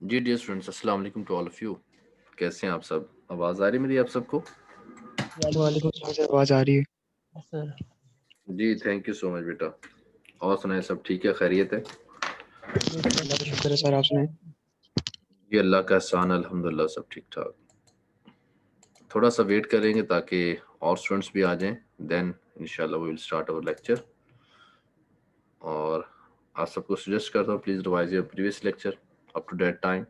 जी dear students, अस्सलाम वालेकुम to all of you. कैसे हैं आप सब? आवाज़ आ रही है मेरी आप सबको? वालेकुम सलाम सर, आवाज आ रही है। सर। जी थैंक यू सो मच बेटा। और सुनाए, सब ठीक है, खैरियत है? अल्लाह का शुक्र है सर, आप सुनाए। जी अल्लाह का एहसान, अल्हम्दुलिल्लाह सब ठीक ठाक। थोड़ा सा वेट करेंगे ताकि और स्टूडेंट्स भी आ जाएं, देन इंशाल्लाह we will start our lecture. और आप सबको सजेस्ट करता हूँ, please revise your previous lecture up to date time.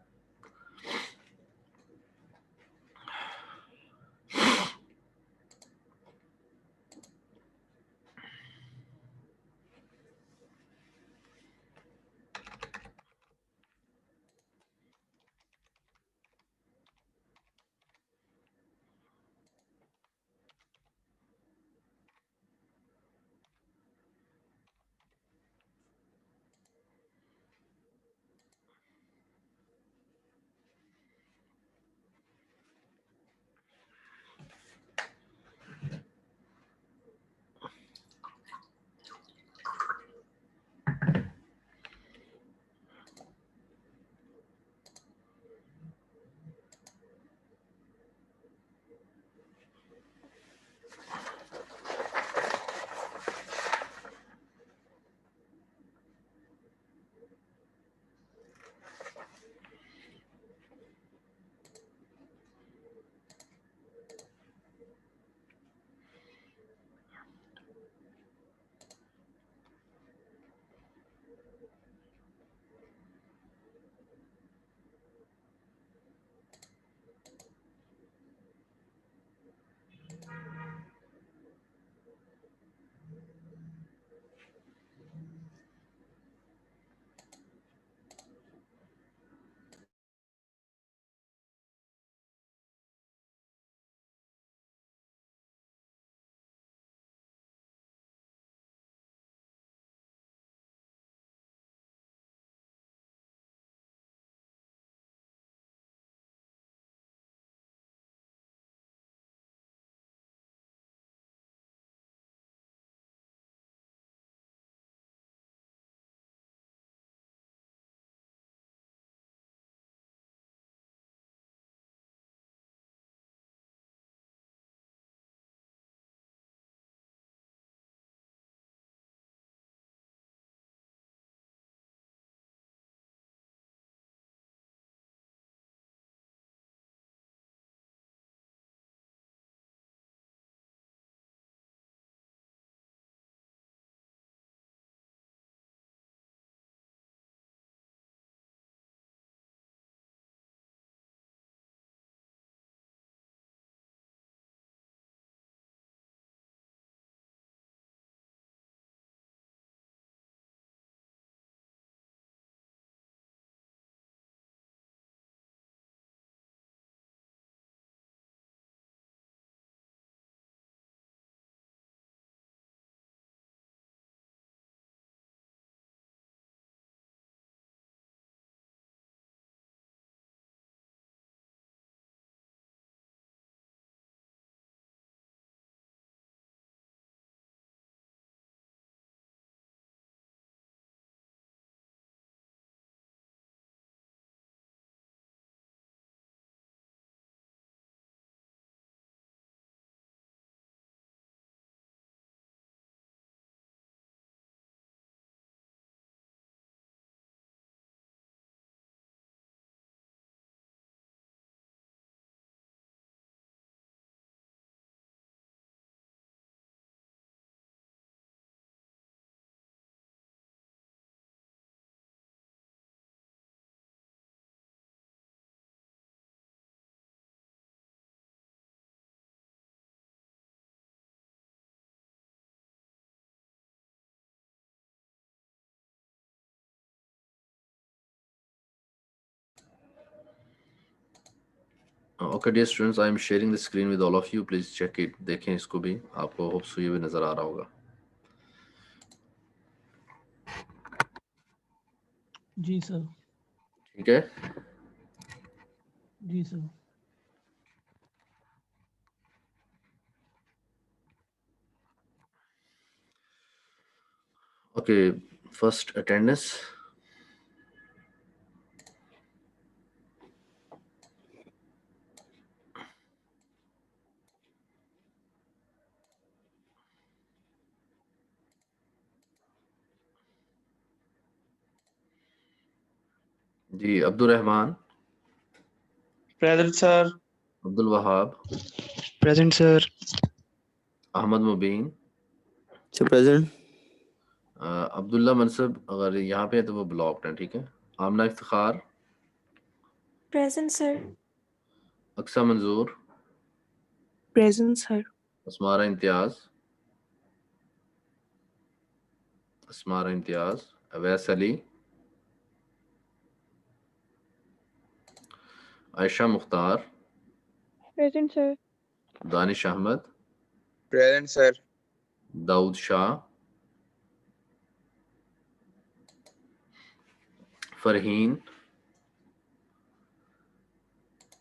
Okay dear students, I am sharing the screen with all of you, please check it, देखें इसको भी, आपको होप्स ये भी नज़र आ रहा होगा। जी सर। ठीक है। जी सर। Okay, first attendance. जी Abdul Rahman, Present, sir. Abdul Wahab, present sir. Ahmad Mubeen, sir present. Abdullah Mansab अगर यहाँ पे है तो वो ब्लॉक्ड है, ठीक है। आमना Iftikhar, Present, sir. Aqsa Manzoor, Present, sir. Asmara Imtiaz, Awais Ali, Ayesha Mukhtar, Present, sir. Danish Ahmad, Present, sir. Dawood Shah, Farheen,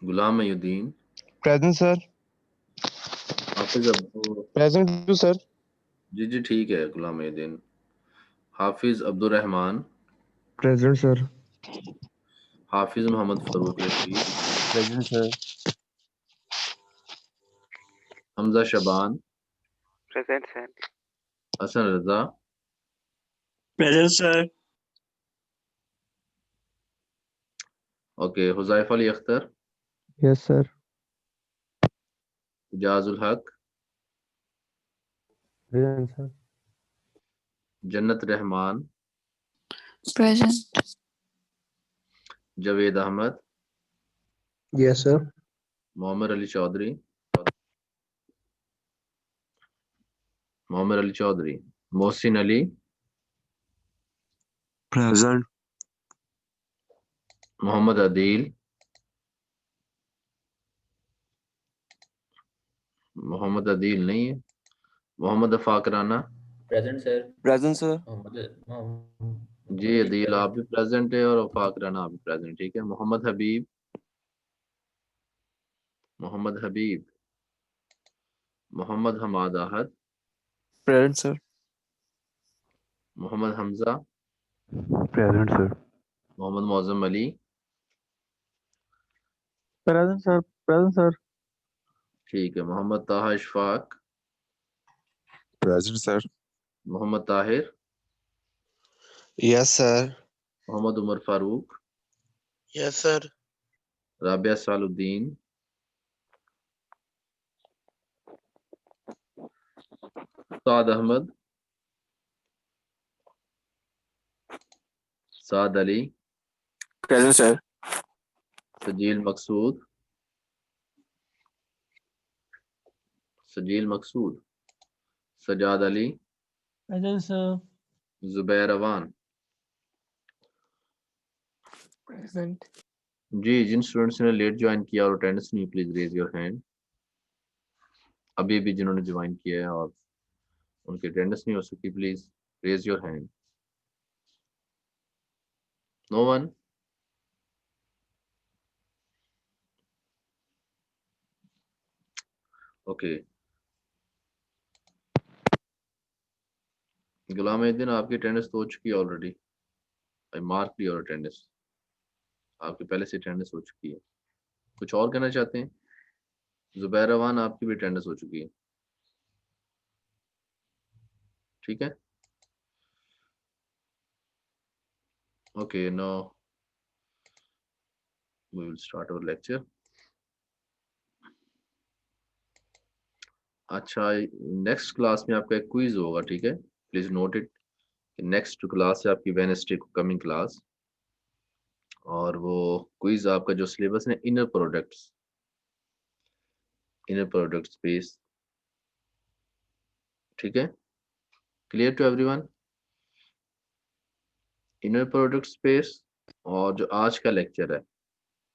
Ghulam Mohiuddin, present sir. Hafiz present too sir. जी जी ठीक है, Ghulam Mohiuddin, Hafiz Abdul Rahman, present sir. Hafiz Mohammad Farooq Rasheed, present sir. Hamza Shaban, present sir. Hassan Raza, Present, sir. Okay, Huzaifa Ali Akhtar, yes sir. Ijazul Haq, present sir. Jannat Rahman, Present. Javed Ahmad, yes sir. Mohammad Ali Chaudhry, Mohsin Ali, present. Mohammad Adeel, नहीं है, Mohammad Afaq Rana, present sir. Present sir. जी अदील आप भी present है और अफाक राना आप भी प्रेजेंट, ठीक है। Mohammad Habib, Mohammad Hammad Ahad, present sir. Mohammad Hamza, present sir. Mohammad Moazzam Ali, present sir. Present sir. ठीक है। Mohammad Taha Ishfaq, present sir. Mohammad Tahir, yes sir. Mohammad Umar Farooq, Yes, sir. Rabia Salahuddin, Saad Ahmad, Saad Ali, present sir. Sajeel Maqsood, Sajjad Ali, Present, sir. Zubair Awan. Present. जी जिन स्टूडेंट्स ने लेट ज्वाइन किया और अटेंडेंस नहीं, प्लीज रेज योर हैंड। अभी भी जिन्होंने ज्वाइन किया है और उनकी अटेंडेंस नहीं हो सकी, please raise your hand. No one. Okay, Ghulamuddin आपकी अटेंडेंस तो हो चुकी है already, I mark your attendance, आपकी पहले से अटेंडेंस हो चुकी है। कुछ और कहना चाहते हैं? जुबैर रवान आपकी भी अटेंडेंस हो चुकी है, ठीक है। Okay, now we will start our lecture. अच्छा, नेक्स्ट क्लास में आपका एक क्विज होगा, ठीक है। Please note it. Next class है आपकी वेडनेसडे को कमिंग क्लास, और वो क्विज आपका जो सिलेबस है इनर प्रोडक्ट स्पेस, ठीक है। Clear to everyone? Inner product space, और जो आज का लेक्चर है,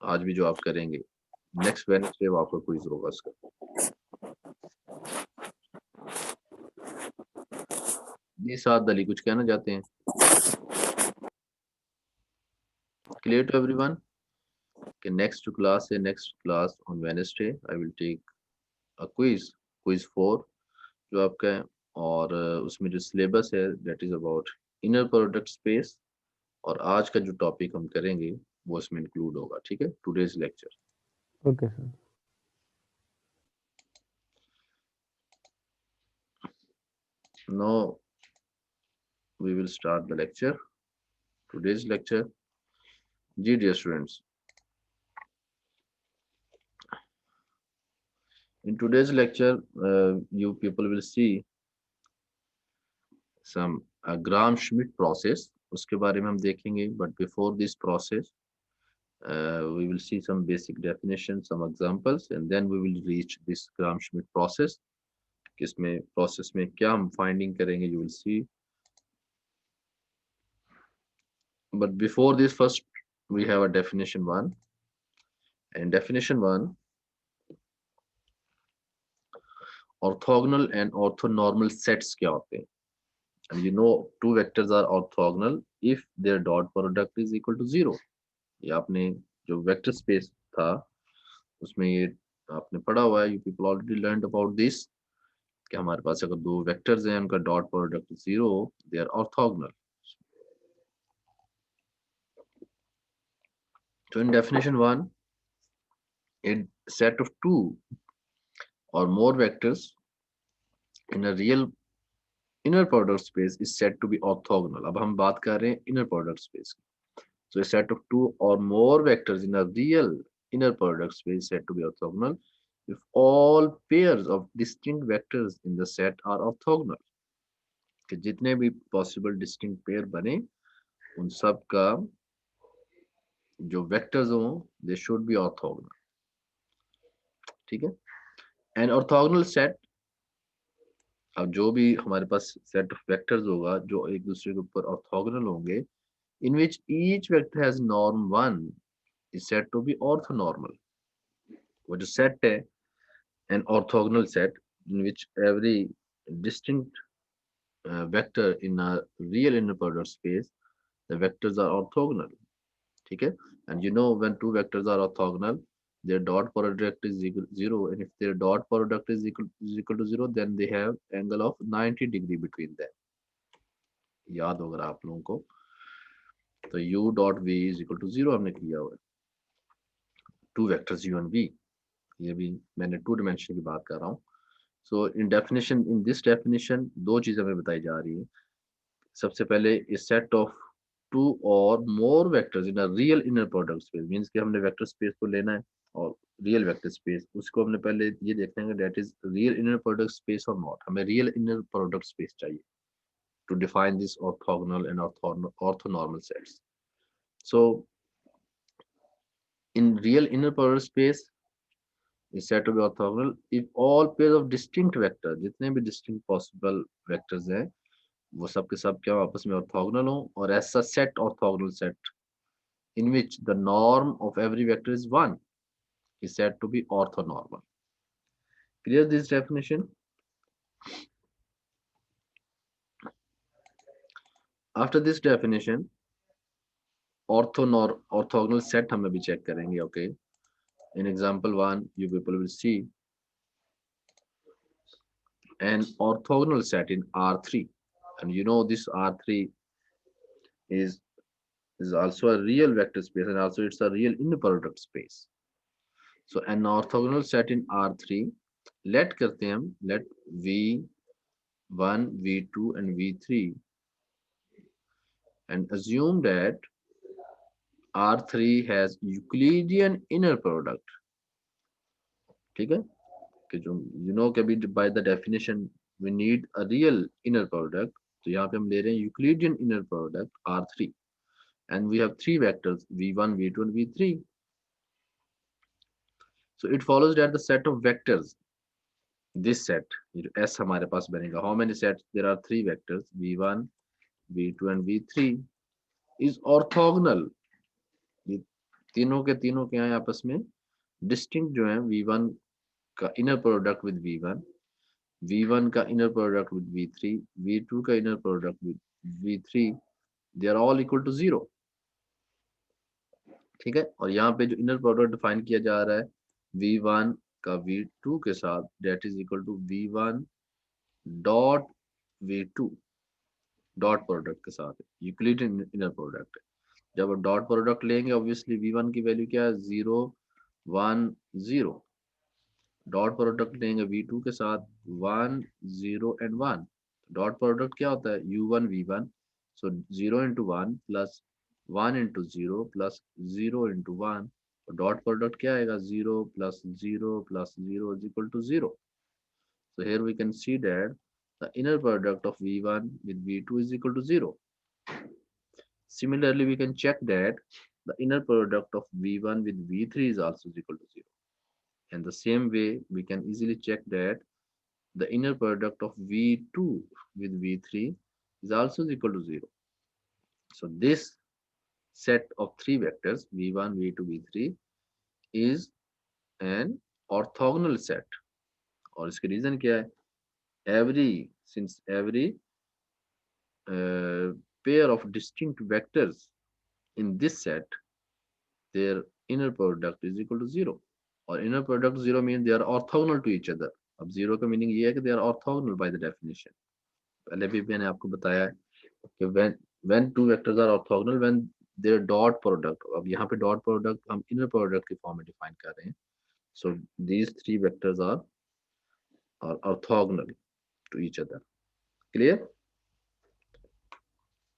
आज भी जो आप करेंगे, नेक्स्ट वेडनेसडे वो आपका क्विज होगा उसका। जी साद अली कुछ कहना चाहते हैं? Clear to everyone? कि next class on Wednesday I will take a quiz 4 जो आपका है, और उसमें जो सिलेबस है that is about inner product space, और आज का जो टॉपिक हम करेंगे वो इसमें इंक्लूड होगा, ठीक है, today's lecture. Okay sir. Now we will start the lecture, today's lecture, जी dear students, in today's lecture you people will see some Gram-Schmidt process, उसके बारे में हम देखेंगे. But before this process we will see some basic definitions, some examples, and then we will reach this Gram-Schmidt process. किसमें process में क्या हम finding करेंगे, you will see. But before this, first we have a definition one. And definition one, orthogonal and orthonormal sets क्या होते हैं? And you know two vectors are orthogonal if their dot product is equal to 0. ये आपने जो vector space था उसमें ये आपने पढ़ा हुआ है. You people already learned about this कि हमारे पास अगर दो vectors हैं उनका dot product 0, they are orthogonal. So in definition one, a set of two or more vectors in a real inner product space is said to be orthogonal. अब हम बात कर रहे हैं inner product space. So a set of two or more vectors in a real inner product space is said to be orthogonal if all pairs of distinct vectors in the set are orthogonal. कि जितने भी possible distinct pair बने उन सब का जो vectors हों they should be orthogonal. ठीक है? An orthogonal set, अब जो भी हमारे पास set of vectors होगा जो एक दूसरे के ऊपर orthogonal होंगे, in which each vector has norm 1 is said to be orthonormal. वो जो set है, an orthogonal set in which every distinct vector in a real inner product space, the vectors are orthogonal. ठीक है? And you know when two vectors are orthogonal, their dot product is equal to 0, and if their dot product is equal to 0, then they have angle of 90 degree between them. याद होगा आप लोगों को. तो u dot v is equal to 0 हमने किया हुआ है. Two vectors u and v. ये भी मैंने टू डिमेंशन की बात कर रहा हूँ. सो इन डेफिनेशन, इन दिस डेफिनेशन दो चीजें हमें बताई जा रही है. सबसे पहले इस सेट ऑफ टू और more vectors in a real inner product space, means कि हमने वेक्टर स्पेस को लेना है और रियल वेक्टर स्पेस उसको हमने पहले ये देखना है that is real inner product space और नॉट. हमें रियल इनर प्रोडक्ट स्पेस चाहिए to define this orthogonal and orthonormal sets. So in real inner product space is said to be orthogonal if all pairs of distinct vectors, जितने भी distinct possible vectors हैं वो सब के सब क्या आपस में orthogonal हो, और ऐसा set orthogonal set in which the norm of every vector is 1 is said to be orthonormal. Clear this definition? After this definition, orthogonal set हम अभी check करेंगे. Okay, in example 1 you people will see an orthogonal set in R3, and you know this R3 is also a real vector space and also it's a real inner product space. So an orthogonal set in R3, let करते हैं हम, let V1, V2 and V3 and assume that R3 has Euclidean inner product. ठीक है? कि जो you know कि अभी by the definition we need a real inner product, तो यहाँ पे हम ले रहे हैं Euclidean inner product R3 and we have three vectors V1, V2 and V3. So it follows that the set of vectors, this set S हमारे पास बनेगा. How many sets? There are three vectors V1, V2 and V3 is orthogonal. ये तीनों के क्या है आपस में distinct जो है, V1 का inner product with V1, V1 का inner product with V3, V2 का inner product with V3, they are all equal to 0. ठीक है? और यहाँ पे जो inner product डिफाइन किया जा रहा है V1 का V2 के साथ, that is equal to V1 dot V2 dot product के साथ, यूक्लिडियन इनर प्रोडक्ट है. जब आप डॉट प्रोडक्ट लेंगे ऑब्वियसली V1 की वैल्यू क्या है 0 1 0, डॉट प्रोडक्ट लेंगे V2 के साथ 1 0 and 1. डॉट प्रोडक्ट क्या होता है U1 V1, so 0 into 1 plus 1 into 0 plus 0 into 1, तो डॉट प्रोडक्ट क्या आएगा? 0 plus 0 plus 0 is equal to 0. So here we can see that the inner product of V1 with V2 is equal to 0. Similarly, we can check that the inner product of V1 with V3 is also equal to 0. And the same way, we can easily check that the inner product of V2 with V3 is also equal to 0. So this set of three vectors V1, V2, V3 is an orthogonal set. और इसके reason क्या है? Since every pair of distinct vectors in this set, their inner product is equal to 0. और inner product 0 means they are orthogonal to each other. अब 0 का meaning ये है कि they are orthogonal by the definition. पहले भी मैंने आपको बताया है कि when two vectors are orthogonal, when their dot product, अब यहाँ पे dot product हम inner product के फॉर्म में डिफाइन कर रहे हैं. So these three vectors are orthogonal to each other. Clear?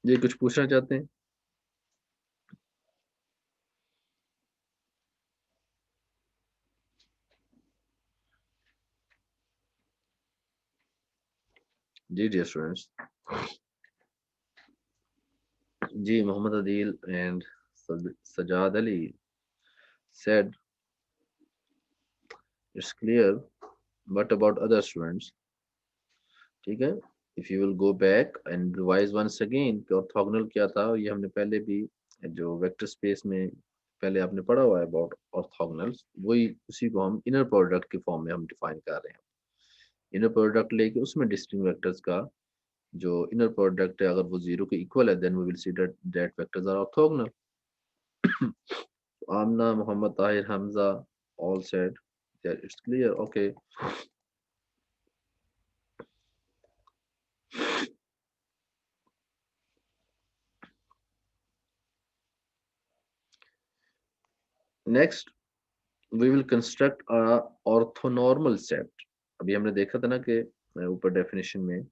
ये कुछ पूछना चाहते हैं? जी dear students. Ji Muhammad Adil and Sajad Ali said it's clear. What about other students? ठीक है? If you will go back and revise once again कि orthogonal क्या था, ये हमने पहले भी जो वेक्टर स्पेस में पहले आपने पढ़ा हुआ है अबाउट ऑर्थोगोनल्स, वही उसी को हम इनर प्रोडक्ट के फॉर्म में हम डिफाइन कर रहे हैं. इनर प्रोडक्ट लेके उसमें डिस्टिंक्ट वेक्टर्स का जो इनर प्रोडक्ट है अगर वो 0 के इक्वल है, then we will see that vectors are orthogonal. Amna, Mohammad Tahir, Hamza all said that it's clear. Okay. Next, we will construct a orthonormal set. अभी हमने देखा था ना कि ऊपर डेफिनेशन में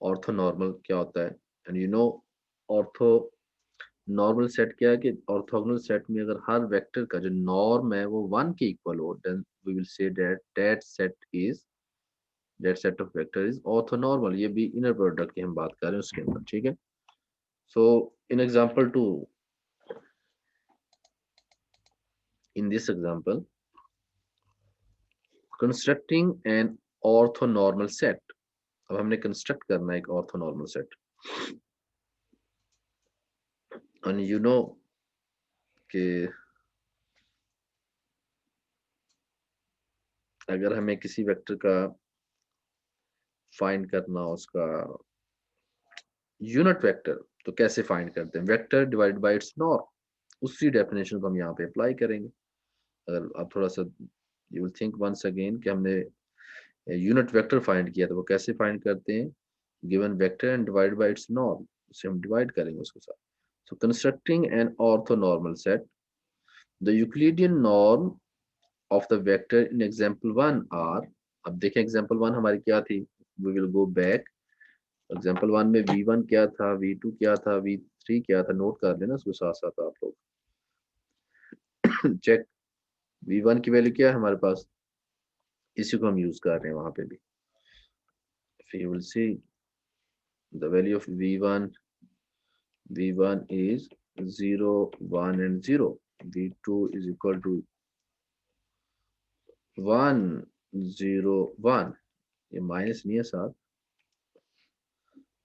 ऑर्थोनॉर्मल क्या होता है. And you know orthonormal set क्या है कि ऑर्थोगोनल सेट में अगर हर वेक्टर का जो नॉर्म है वो 1 के इक्वल हो, then we will say that set of vector is orthonormal. ये भी इनर प्रोडक्ट की हम बात कर रहे हैं उसके अंदर. ठीक है? So in example 2, in this example, constructing an orthonormal set. अब हमने कंस्ट्रक्ट करना है एक orthonormal set. and you know कि अगर हमें किसी वेक्टर का फाइंड करना हो उसका यूनिट वेक्टर, तो कैसे फाइंड करते हैं? Vector divide by its norm. उसी डेफिनेशन को हम यहाँ पे अप्लाई करेंगे. अगर आप थोड़ा सा you will think once again कि हमने यूनिट वेक्टर फाइंड किया, तो वो कैसे फाइंड करते हैं? Given vector and divide by its norm, उसे हम डिवाइड करेंगे उसके साथ. So constructing an orthonormal set, the Euclidean norm of the vector in example 1 R. अब देखें एग्जांपल 1 हमारी क्या थी. We will go back. Example 1 में v1 क्या था, v2 क्या था, v3 क्या था. नोट कर लेना उसके साथ साथ आप लोग. चेक v1 की वैल्यू क्या है हमारे पास, इसी को हम यूज कर रहे हैं वहां पे भी. You will see the value of v1 is 0, 1 and 0. v2 is equal to 1, 0, 1. ये माइनस नहीं है साथ,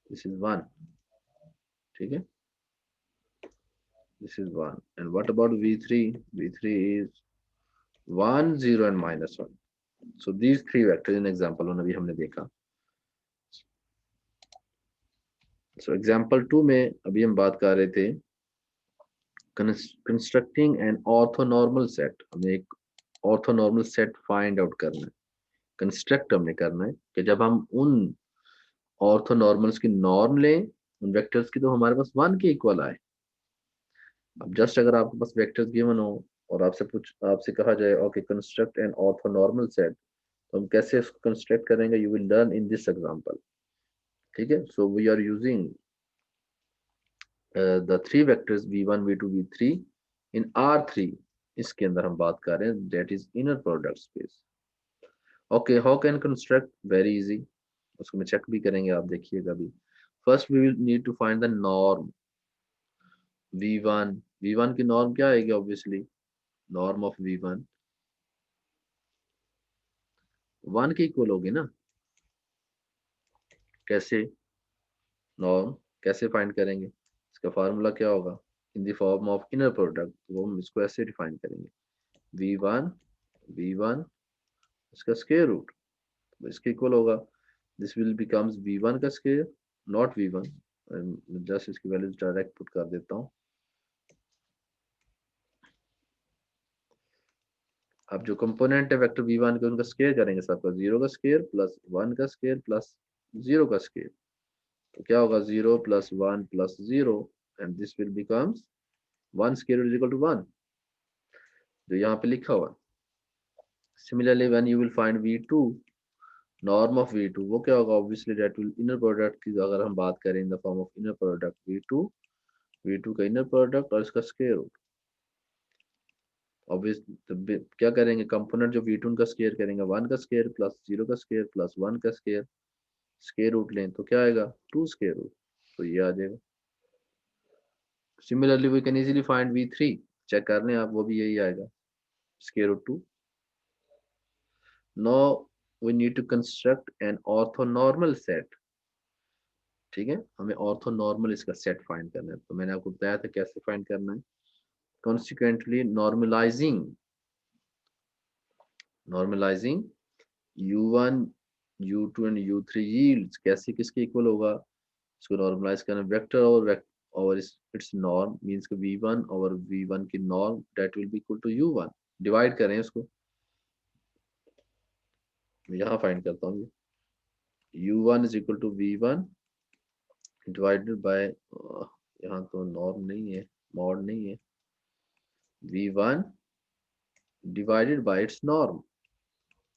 this is 1. ठीक है? This is 1. And what about v3? v3 is 1, 0 and -1. So these three vectors in example 1 अभी हमने देखा. So example 2 में अभी हम बात कर रहे थे कंस्ट्रक्टिंग एन ऑर्थोनॉर्मल सेट. हमें एक ऑर्थोनॉर्मल सेट फाइंड आउट करना है. कंस्ट्रक्ट हमने करना है कि जब हम उन ऑर्थोनॉर्मल्स की नॉर्म लें उन वेक्टर्स की, तो हमारे पास 1 के इक्वल आए. अब जस्ट अगर आपके पास वेक्टर्स गिवन हो और आपसे कहा जाए okay construct an orthonormal set, तो हम कैसे इसको कंस्ट्रक्ट करेंगे? You will learn in this example. ठीक है? So we are using the three vectors v1 v2 v3 in R3, इसके अंदर हम बात कर रहे हैं, that is inner product space. Okay, how can construct? Very easy. उसको मैं चेक भी करेंगे, आप देखिएगा भी. First we will need to find the norm v1. v1 की norm क्या आएगी? Obviously norm of v1 1 के इक्वल होगी ना. कैसे नॉर्म कैसे फाइंड करेंगे? इसका फार्मूला क्या होगा? इन the form of inner product. वो हम इसको ऐसे डिफाइन करेंगे, v1 इसका स्क्वायर रूट, तो इसके इक्वल होगा. दिस विल बिकम्स v1 का स्क्वायर, नॉट v1. जस्ट इसकी वैल्यूज डायरेक्ट पुट कर देता हूँ. अब जो कंपोनेंट है वेक्टर v1 के, उनका स्क्वायर करेंगे सबका. 0 का स्क्वायर प्लस 1 का स्क्वायर प्लस 0 का स्क्वायर, तो क्या होगा? 0 plus 1 plus 0, and this will becomes 1 square is equal to 1, जो यहाँ पे लिखा हुआ. Similarly when you will find v2, norm of v2, वो क्या होगा? Obviously that will inner product की अगर हम बात करें in the form of inner product v2 का इनर प्रोडक्ट और इसका स्क्वायर रूट. ऑब्वियसली क्या करेंगे? कंपोनेंट जो v2 का स्क्वायर करेंगे, 1 का स्क्वायर प्लस 0 का स्क्वायर प्लस 1 का स्क्वायर रूट लें तो क्या आएगा? 2 स्क्वायर रूट, तो ये आ जाएगा. Similarly we can easily find v3, check कर लें आप, वो भी यही आएगा, square root 2. Now we need to construct an orthonormal set. ठीक है, हमें ऑर्थोनॉर्मल इसका सेट फाइंड करना है. तो मैंने आपको बताया था कैसे फाइंड करना है. Consequently normalizing u1 u2 and u3 yields कैसे किसके इक्वल होगा? इसको नॉर्मलाइज करना. वेक्टर और its norm means कि v1 और v1 की norm that will be equal to u1. Divide करें इसको, यहाँ फाइंड करता हूँ. u1 is equal to v1 divided by, यहाँ तो नॉर्म नहीं है, मॉड नहीं है, v1 divided by its norm.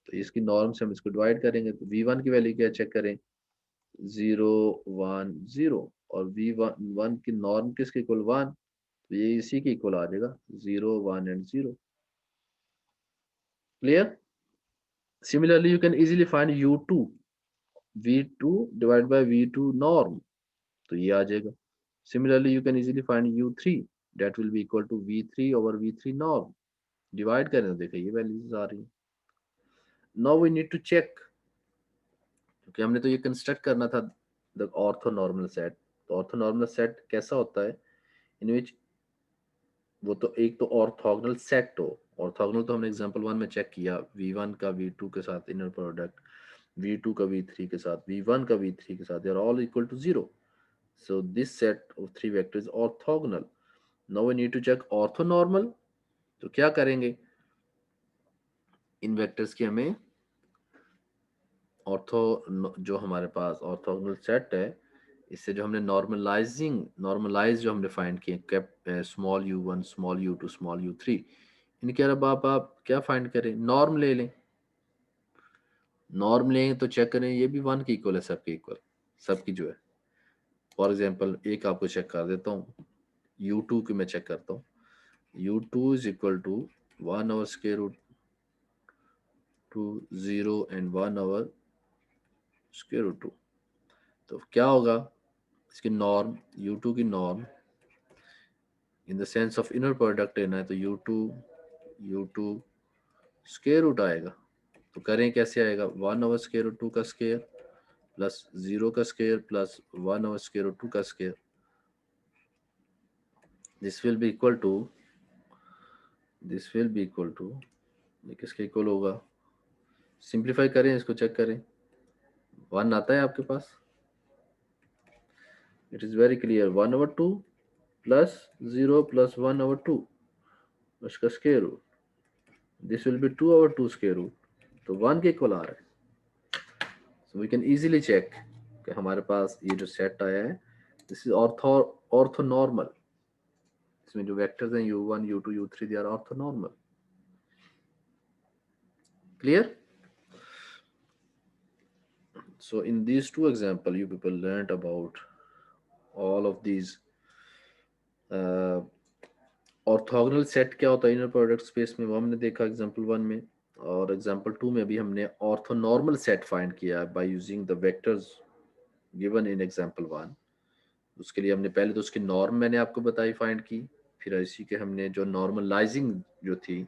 तो इसकी नॉर्म से हम इसको डिवाइड करेंगे. तो v1 की वैल्यू क्या चेक करें? 0 1 0, और v1 की नॉर्म किसके इक्वल? 1, तो ये इसी के इक्वल आ जाएगा, 0 1 and 0. Clear? Similarly you can easily find u2, v2 divided by v2 norm, तो ये आ जाएगा. Similarly you can easily find u3, that will be equal to v3 over v3 norm. Divide करें तो देखिए ये वैल्यूज आ रही है. Now we need to check, क्योंकि हमने तो ये कंस्ट्रक्ट करना था the orthonormal set. तो orthonormal set कैसा होता है? in which वो तो एक तो ऑर्थोगोनल सेट हो. ऑर्थोगोनल तो हमने एग्जांपल 1 में चेक किया, v1 का v2 के साथ इनर प्रोडक्ट, v2 का v3 के साथ, v1 का v3 के साथ, they are all equal to 0. So this set of three vectors is orthogonal. Now we need to check orthonormal. तो क्या करेंगे? इन वेक्टर्स की हमें जो हमारे पास ऑर्थोगोनल सेट है, इससे जो हमने नॉर्मलाइज जो हमने फाइंड किए, small u1 small u2 small u3, इनके अलावा आप क्या फाइंड करें? नॉर्म ले लें. नॉर्म लें तो चेक करें ये भी 1 के इक्वल है, सबके इक्वल, सबकी जो है. फॉर एग्जांपल एक आपको चेक कर देता हूँ, u2 की मैं चेक करता हूँ. u2 is equal to 1 over square root 2 0 and 1 over square root 2. तो क्या होगा? इसकी नॉर्म, u2 की norm in the sense of inner product लेना है, तो u2 स्क्वायर रूट आएगा. तो करें कैसे आएगा? 1 ओवर स्क्वायर रूट 2 का स्क्वायर प्लस 0 का square plus 1 over square root 2 का square. This will be equal to ये किसके इक्वल होगा? सिंप्लीफाई करें, इसको चेक करें. 1 आता है आपके पास? It is very clear. 1 over 2 plus 0 plus 1 over 2, उसका square root. This will be 2 over 2 square root, तो 1 के इक्वल आ रहा है. So we can easily check कि हमारे पास ये जो सेट आया है, दिस इज ऑर्थोनॉर्मल. इसमें जो वेक्टर्स हैं u1 u2 u3, they are orthonormal. Clear? So in these two examples, you people learned about all of these orthogonal set क्या होता है इनर प्रोडक्ट स्पेस में, वो हमने देखा एग्जांपल 1 में, और एग्जांपल 2 में भी हमने ऑर्थोनॉर्मल सेट फाइंड किया by using the vectors given in example 1। उसके लिए हमने पहले तो उसकी नॉर्म मैंने आपको बताई फाइंड की, फिर इसी के हमने जो नॉर्मलाइजिंग जो थी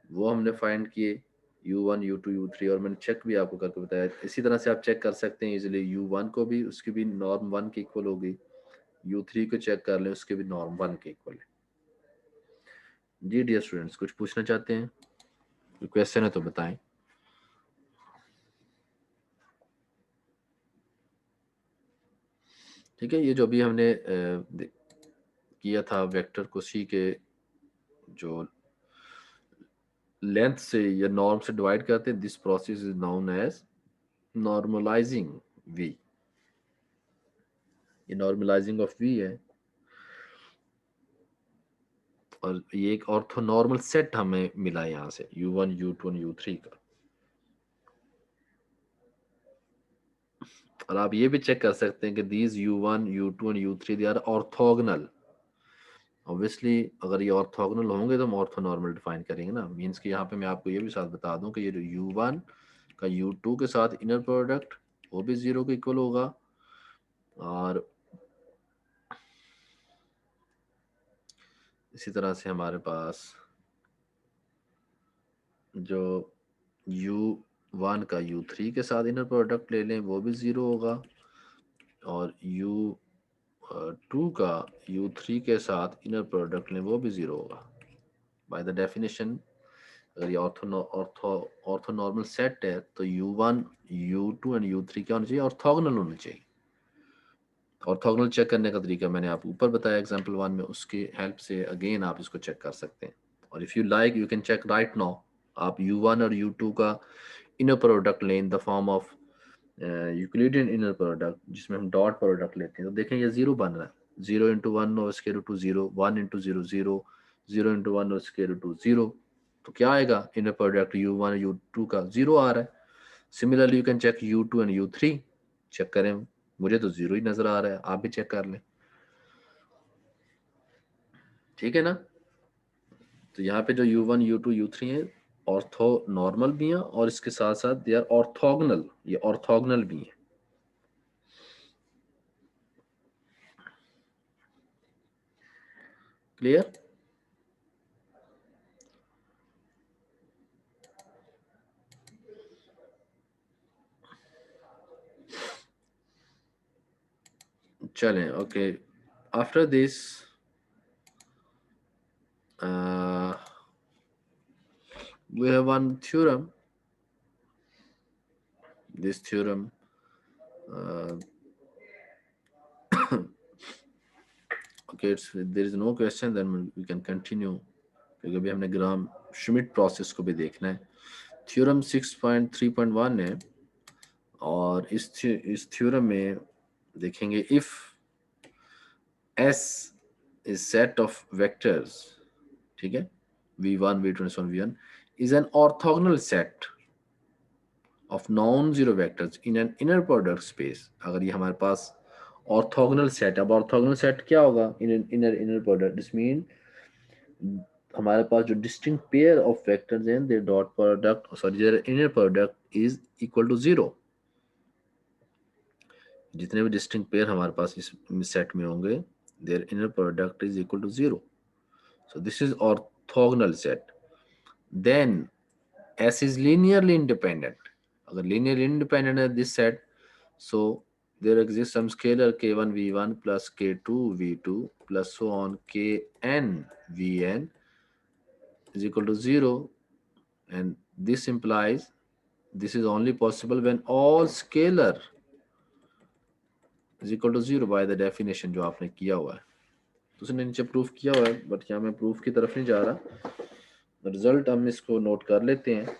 वो हमने फाइंड किए u1 u2 u3, और मैंने चेक भी आपको करके बताया। इसी तरह से आप चेक कर सकते हैं इजीली, u1 को भी उसकी भी नॉर्म 1 के इक्वल होगी, u3 को चेक कर लें उसके भी नॉर्म 1 के इक्वल है। जी डियर स्टूडेंट्स, कुछ पूछना चाहते हैं, कोई क्वेश्चन है तो बताएं। ठीक है, ये जो भी हमने किया था वेक्टर को सी के जो लेंथ से या नॉर्म से डिवाइड करते हैं, this process is known as normalising v। ये नॉर्मलाइजिंग ऑफ v है, और ये एक ऑर्थोनॉर्मल सेट हमें मिला यहाँ से u1 u2 और u3 का। और आप ये भी चेक कर सकते हैं कि दीज u1 u2 और u3 they are orthogonal. Obviously अगर ये ऑर्थोगोनल होंगे तो हम ऑर्थोनॉर्मल डिफाइन करेंगे ना। मींस कि यहाँ पे मैं आपको ये भी साथ बता दूं कि ये जो u1 का u2 के साथ इनर प्रोडक्ट वो भी 0 के इक्वल होगा, और इसी तरह से हमारे पास जो u1 का u3 के साथ इनर प्रोडक्ट ले लें वो भी 0 होगा, और u2 का u3 के साथ इनर प्रोडक्ट लें वो भी 0 होगा। बाय द डेफिनेशन अगर ये ऑर्थोनॉर्मल सेट है तो u1 u2 एंड u3 क्या होना चाहिए, ऑर्थोगोनल होना चाहिए। ऑर्थोगोनल चेक करने का तरीका मैंने आपको ऊपर बताया एग्जांपल 1 में, उसकी हेल्प से अगेन आप इसको चेक कर सकते हैं। और if you like you can check right now. आप u1 और u2 का इनर प्रोडक्ट लें in the form of Euclidean inner product, जिसमें हम डॉट प्रोडक्ट लेते हैं, तो देखें ये 0 बन रहा है। 0 इंटू 1 और स्क्वायर रूट 0, 1 इंटू 0 0, 0 इंटू 1 और स्क्वायर रूट 0, तो क्या आएगा इनर प्रोडक्ट u1 u2 का 0 आ रहा है। Similarly you can check u2 and u3, check करें, मुझे तो 0 ही नजर आ रहा है, आप भी चेक कर लें। ठीक है ना। तो यहाँ पे जो u1 u2 u3 है ऑर्थो नॉर्मल भी हैं, और इसके साथ साथ दे आर ऑर्थोगोनल, ये ऑर्थोगोनल भी हैं। क्लियर। चलें, okay. After this we have one theorem. This theorem okay, there is no question, then we can continue, क्योंकि अभी हमने ग्राम श्मिट प्रोसेस को भी देखना है। थ्योरम 6.3.1 है, और इस थ्योरम में देखेंगे if S is set of vectors, ठीक है, v1 v2 and so on v1 is an orthogonal set of non-zero vectors in an inner product space। अगर ये हमारे पास ऑर्थोगोनल सेट, अब ऑर्थोगोनल सेट क्या होगा in inner product, this mean हमारे पास जो डिस्टिंक्ट पेयर ऑफ वेक्टर्स हैं their dot product sorry their inner product is equal to 0। जितने भी डिस्टिंक्ट पेयर हमारे पास इस सेट में होंगे their inner product is equal to 0। So this is orthogonal set. Then S is linearly independent। अगर linearly independent है this set, so there exists some scalar k1 v1 plus k2 v2 plus so on kn vn is equal to 0, and this implies this is only possible when all scalar is equal to 0 by the definition जो आपने किया हुआ है। तो उसने नीचे proof किया हुआ है, बट यहाँ मैं प्रूफ की तरफ नहीं जा रहा, रिजल्ट हम इसको नोट कर लेते हैं।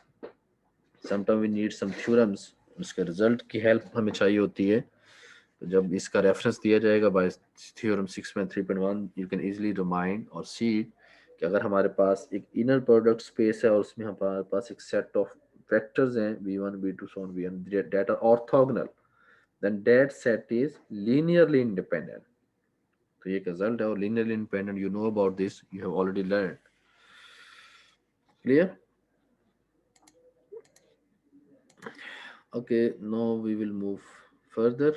Sometime we need some theorems, उसके रिजल्ट की हेल्प हमें चाहिए होती है। तो जब इसका रेफरेंस दिया जाएगा bye theorem 6.3.1 you can easily remind और सी कि अगर हमारे पास एक इनर प्रोडक्ट स्पेस है और उसमें हमारे पास एक सेट ऑफ वेक्टर्स हैं v1 v2 so on vn that are orthogonal, then that set is linearly independent। तो ये एक रिजल्ट है, और linearly independent, you know about this, you have already learn. Clear? Okay, now we will move further.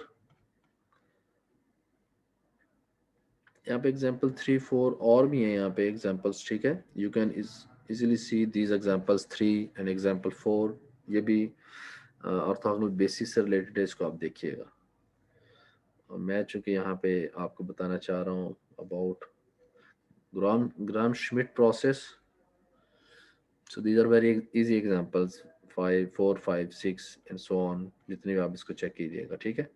यहाँ पे example 3, 4 और भी हैं यहाँ पे एग्जाम्पल्स, ठीक है. You can easily see these examples 3 and example 4. ये भी ऑर्थोगोनल बेसिस से रिलेटेड है, इसको आप देखिएगा. और मैं चूंकि यहाँ पे आपको बताना चाह रहा हूँ about Gram Schmidt process. So these are very easy examples, 5, 4, 5, 6 and so on, जितने भी आप इसको चेक कीजिएगा, ठीक है.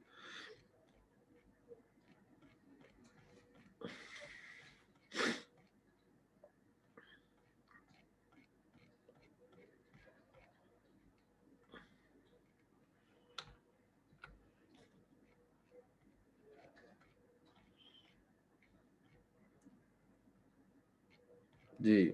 जी.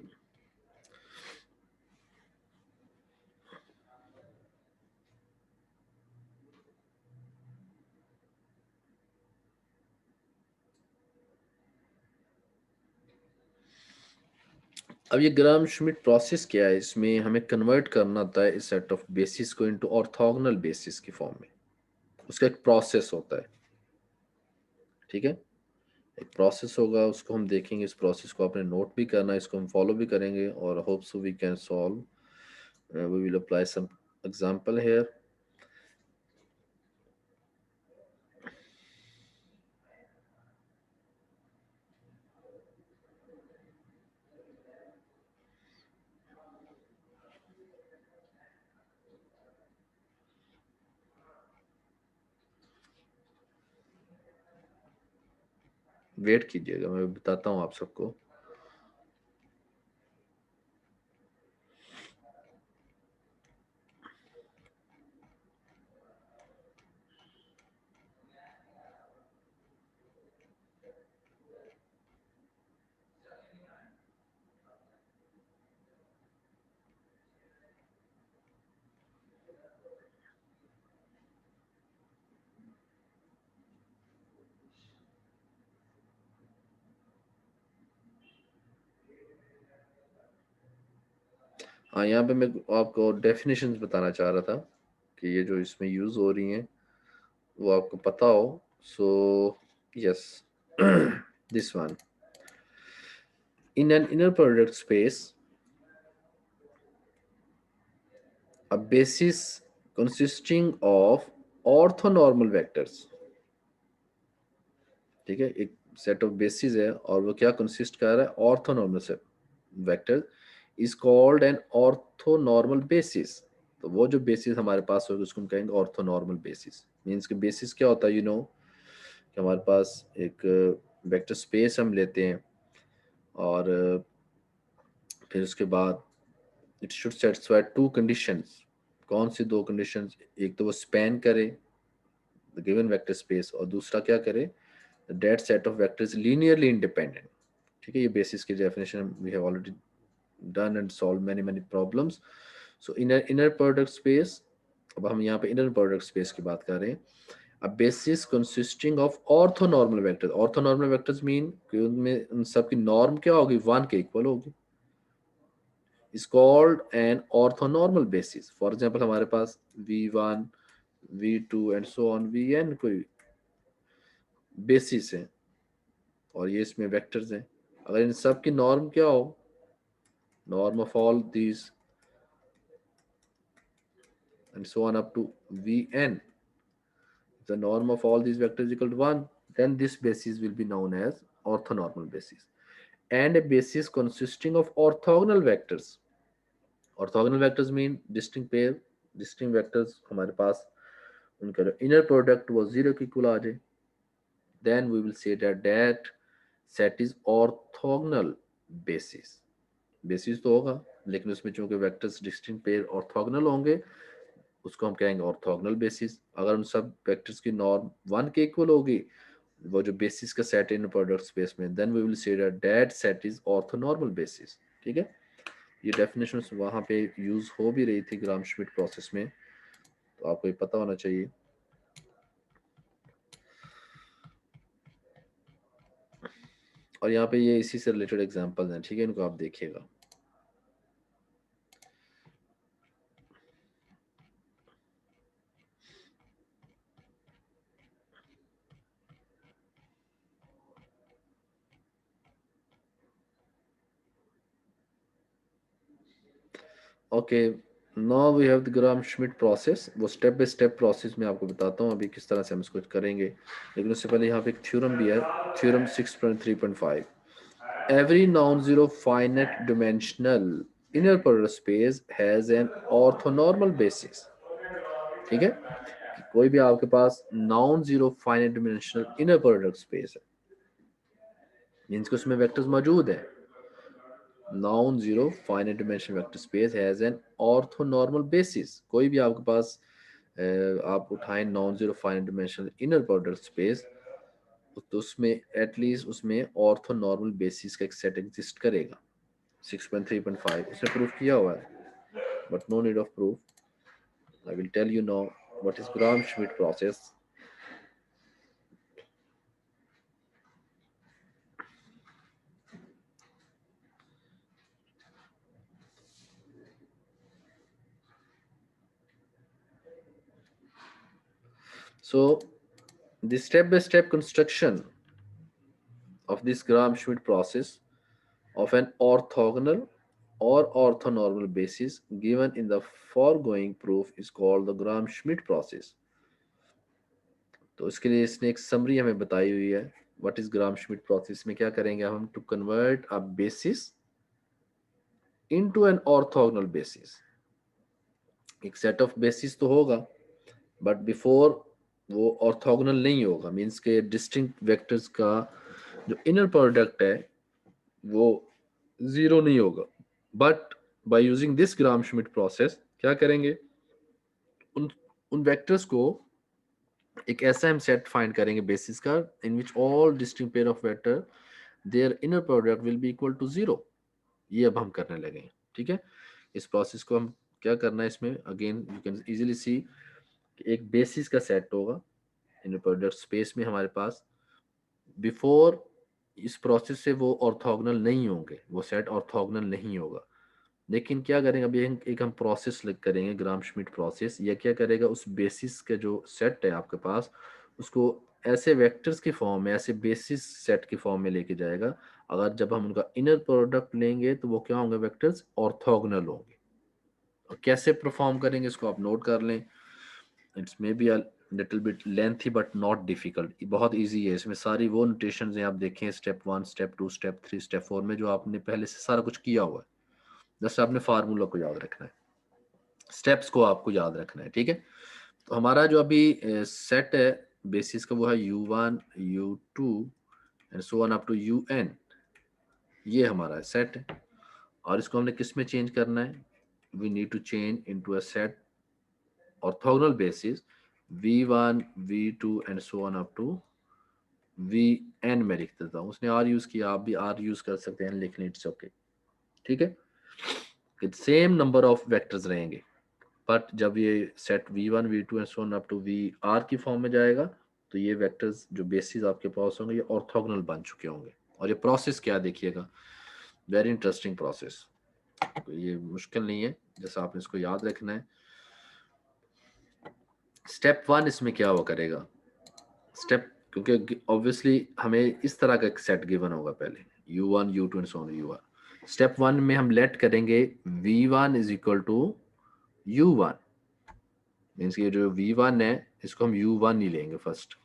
अब ये ग्राम श्मिट प्रोसेस क्या है, इसमें हमें कन्वर्ट करना होता है इस सेट ऑफ बेसिस को इनटू ऑर्थोगोनल बेसिस की फॉर्म में. उसका एक प्रोसेस होता है, ठीक है. एक प्रोसेस होगा, उसको हम देखेंगे. इस प्रोसेस को आपने नोट भी करना है, इसको हम फॉलो भी करेंगे, और hope so we can solve. We will apply some example here. Wait कीजिएगा, मैं बताता हूँ आप सबको. हाँ, यहाँ पे मैं आपको डेफिनेशंस बताना चाह रहा था कि ये जो इसमें यूज हो रही हैं वो आपको पता हो. So yes, this one. In an inner product space, a basis consisting of orthonormal vectors, ठीक है. एक सेट ऑफ बेसिस है और वो क्या कंसिस्ट कर रहा है, ऑर्थोनॉर्मल से vector, is called an orthonormal basis. तो वो जो बेसिस हमारे पास होगा उसको हम कहेंगे ऑर्थोनॉर्मल बेसिस. मींस कि बेसिस क्या होता है, यू नो, कि हमारे पास एक वेक्टर स्पेस हम लेते हैं, और फिर उसके बाद इट शुड सेटिस्फाई 2 कंडीशंस. कौन सी 2 कंडीशंस? एक तो वो स्पैन करे द गिवन वेक्टर स्पेस, और दूसरा क्या करे, that set of vectors linearly independent. ठीक है, ये बेसिस की definition we have already done and solve many problems. So inner product space, अब हम यहाँ पे इनर प्रोडक्ट स्पेस की बात कर रहे हैं. A basis consisting of orthonormal vectors. Orthonormal vectors mean कि उनमें उन सब की नॉर्म क्या होगी, 1 के इक्वल होगी, is called an orthonormal basis. For example, हमारे पास v1, v2 and so on, vn कोई बेसिस है और ये इसमें वेक्टर्स हैं. अगर इन सब की नॉर्म क्या हो, norm of all these and so on up to vn, the norm of all these vectors equal to 1, then this basis will be known as orthonormal basis. And a basis consisting of orthogonal vectors. Orthogonal vectors mean distinct pair, distinct vectors हमारे पास उनका जो inner product वो 0 की equal आ जाए, then we will say that that set is orthogonal basis. Basis तो होगा लेकिन उसमें चूंकि वेक्टर्स डिस्टिंक्ट पेयर ऑर्थोगोनल होंगे, उसको हम कहेंगे ऑर्थोगोनल बेसिस. अगर उन सब वेक्टर्स की नॉर्म 1 के इक्वल होगी, वो जो बेसिस का सेट है इन प्रोडक्ट स्पेस में, then we will say that that set is orthonormal basis. ठीक है, ये डेफिनेशंस वहाँ पे यूज हो भी रही थी ग्राम श्मिट प्रोसेस में, तो आपको ये पता होना चाहिए. और यहाँ पे ये इसी से रिलेटेड एग्जांपल्स हैं, ठीक है, इनको आप देखिएगा। Okay, now we have the Gram Schmidt process. वो स्टेप बाय स्टेप प्रोसेस में आपको बताता हूँ अभी किस तरह से हम इसको करेंगे, लेकिन उससे पहले यहाँ पे एक थ्योरम भी है, theorem 6.3.5। Every non-zero finite dimensional inner product space has an orthonormal basis। ठीक है, कोई भी आपके पास non zero finite dimensional inner product space है, मींस कि उसमें वेक्टर्स मौजूद हैं। Non zero finite dimensional vector space has an orthonormal basis. कोई भी आपके पास आप उठाएं non zero finite dimensional inner product space, तो उसमें एटलीस्ट उसमें ऑर्थोनॉर्मल बेसिस का एक सेट एग्जिस्ट करेगा। 6.3.5 उसने प्रूफ किया हुआ है, but no need of proof. I will tell you now what is Gram-Schmidt process. So the step-by-step construction of this Gram-Schmidt process of an orthogonal or orthonormal basis given in the foregoing proof is called the Gram-Schmidt process. तो इसके लिए इसने एक summary हमें बताई हुई है। What is Gram-Schmidt process में क्या करेंगे हम, to convert a basis into an orthogonal basis. एक सेट ऑफ बेसिस तो होगा, बट बिफोर वो ऑर्थोगोनल नहीं होगा, मींस के डिस्टिंक्ट वेक्टर्स का जो इनर प्रोडक्ट है वो जीरो नहीं होगा। But by using this Gram-Schmidt process क्या करेंगे, उन उन वेक्टर्स को एक ऐसा हम सेट फाइंड करेंगे बेसिस का, in which all distinct pair of vector their inner product will be equal to zero. ये अब हम करने लगे हैं, ठीक है। इस प्रोसेस को हम क्या करना है, इसमें अगेन यू कैन इजीली सी एक बेसिस का सेट होगा इनर प्रोडक्ट स्पेस में हमारे पास। बिफोर इस प्रोसेस से वो ऑर्थोगोनल नहीं होंगे, वो सेट ऑर्थोगोनल नहीं होगा। लेकिन क्या करेंगे, अभी एक हम प्रोसेस करेंगे Gram-Schmidt प्रोसेस। यह क्या करेगा, उस बेसिस का जो सेट है आपके पास उसको ऐसे वेक्टर्स की फॉर्म में, ऐसे बेसिस सेट की फॉर्म में लेके जाएगा। अगर जब हम उनका इनर प्रोडक्ट लेंगे तो वो क्या होंगे, वेक्टर्स ऑर्थोगोनल होंगे। और कैसे परफॉर्म करेंगे इसको आप नोट कर लें। It's may be a little bit lengthy but not difficult, बहुत इजी है। इसमें सारी वो नोटेशंस हैं, आप देखें स्टेप 1, स्टेप 2, स्टेप 3, स्टेप 4 में जो आपने पहले से सारा कुछ किया हुआ है। जस्ट आपने फार्मूला को याद रखना है, स्टेप्स को आपको याद रखना है, ठीक है। तो हमारा जो अभी सेट है बेसिस का वो है U1, U2 and so on up to UN। ये हमारा सेट है और इसको हमने किस में चेंज करना है, we need to change into a set orthogonal basis V1, V2 and so on up to VN में लिख देता हूँ। उसने R यूज किया, आप भी R यूज कर सकते हैं, लिख लें, इट्स ओके, ठीक है। सेम नंबर ऑफ वेक्टर्स रहेंगे, बट जब ये set V1, V2 and so on up to VR की फॉर्म में जाएगा तो ये वेक्टर्स जो बेसिस आपके पास होंगे ये ऑर्थोगोनल बन चुके होंगे। और ये प्रोसेस क्या देखिएगा, वेरी इंटरेस्टिंग प्रोसेस, ये मुश्किल नहीं है, जैसा आपने इसको याद रखना है। स्टेप 1 इसमें क्या हुआ करेगा, स्टेप, क्योंकि ऑब्वियसली हमें इस तरह का एक सेट गिवन होगा पहले U1, U2 and so on UR। Step 1 में हम लेट करेंगे V1 is equal to U1, means ये जो V1 है इसको हम U1 ही लेंगे फर्स्ट।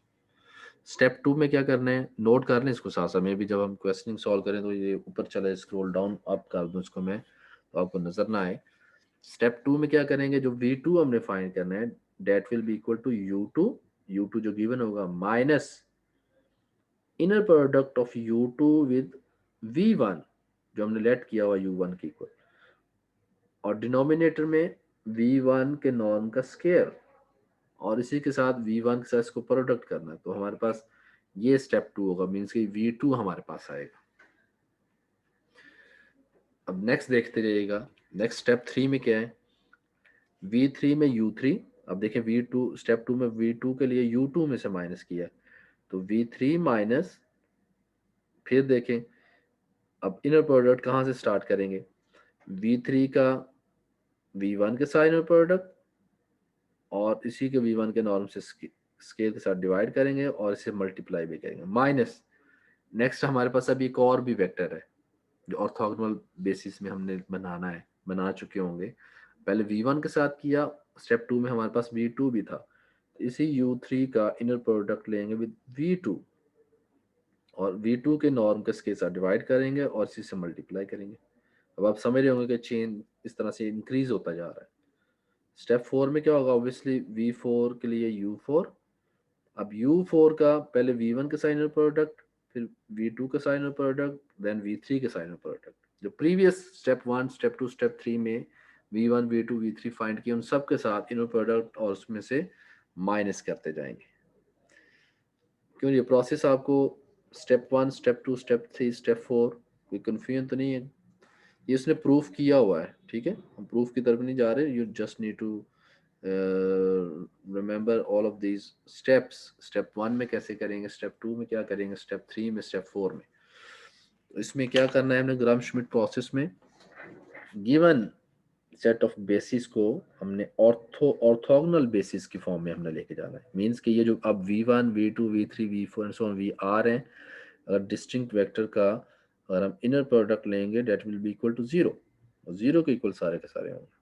स्टेप 2 में क्या करना है, नोट कर लें इसको साथ साथ में भी, जब हम क्वेश्चनिंग सॉल्व करें तो ये ऊपर चले, स्क्रॉल डाउन अप कर दूं इसको मैं तो आपको नजर ना आए। स्टेप 2 में क्या करेंगे, जो V2 हमने फाइंड करना है that will be equal to U2 जो गिवन होगा minus inner product of U2 with V1 जो हमने लेट किया हुआ U1 के इक्वल, और डिनोमिनेटर में V1 के नॉर्म का स्क्वायर और इसी के साथ V1 के साथ इसको प्रोडक्ट करना है। तो हमारे पास ये स्टेप 2 होगा, मींस कि V2 हमारे पास आएगा। अब नेक्स्ट देखते जाइएगा, नेक्स्ट स्टेप 3 में क्या है, V3 में U3। अब देखें V2 स्टेप 2 में V2 के लिए U2 में से माइनस किया तो V3 माइनस फिर देखें, अब इनर प्रोडक्ट कहाँ से स्टार्ट करेंगे, V3 का V1 के साथ इनर प्रोडक्ट और इसी के V1 के नॉर्म से स्केल के साथ डिवाइड करेंगे और इसे मल्टीप्लाई भी करेंगे, माइनस नेक्स्ट हमारे पास अभी एक और भी वेक्टर है जो ऑर्थोगोनल बेसिस में हमने बनाना है, बना चुके होंगे। पहले V1 के साथ किया, स्टेप 2 में हमारे पास V2 भी था, तो इसी U3 का इनर प्रोडक्ट लेंगे विद V2 और V2 के नॉर्म के स्केल के साथ डिवाइड करेंगे और इसी से मल्टीप्लाई करेंगे। अब आप समझ रहे होंगे कि चेन इस तरह से इंक्रीज होता जा रहा है। स्टेप 4 में क्या होगा, ऑब्वियसली V4 के लिए U4, अब U4 का पहले V1 के साइनर प्रोडक्ट, फिर V2 का साइनर प्रोडक्ट, देन V3 के साइनर प्रोडक्ट। जो प्रीवियस स्टेप 1, स्टेप 2, स्टेप 3 में V1, V2, V3 फाइंड किए, उन सब के साथ इनर प्रोडक्ट और उसमें से माइनस करते जाएंगे। क्यों, ये प्रोसेस आपको स्टेप 1, स्टेप 2, स्टेप 3, स्टेप 4 कोई कन्फ्यूजन तो नहीं है? ये उसने प्रूफ किया हुआ है, ठीक है, हम प्रूफ की तरफ नहीं जा रहे। You just need to remember all of these steps. Step 1 में कैसे करेंगे, स्टेप 2 में क्या करेंगे, स्टेप 3 में, स्टेप 4 में। इसमें क्या करना है हमने, ग्राम श्मिट प्रोसेस में गिवन सेट ऑफ बेसिस को हमने ऑर्थोगोनल बेसिस की फॉर्म में हमने लेके जाना है। मींस कि ये जो अब V1, V2, V3, V4 and so on VR हैं, अगर डिस्टिंक्ट वेक्टर का अगर हम इनर प्रोडक्ट लेंगे that will be equal to 0, और 0 के इक्वल सारे के सारे होंगे।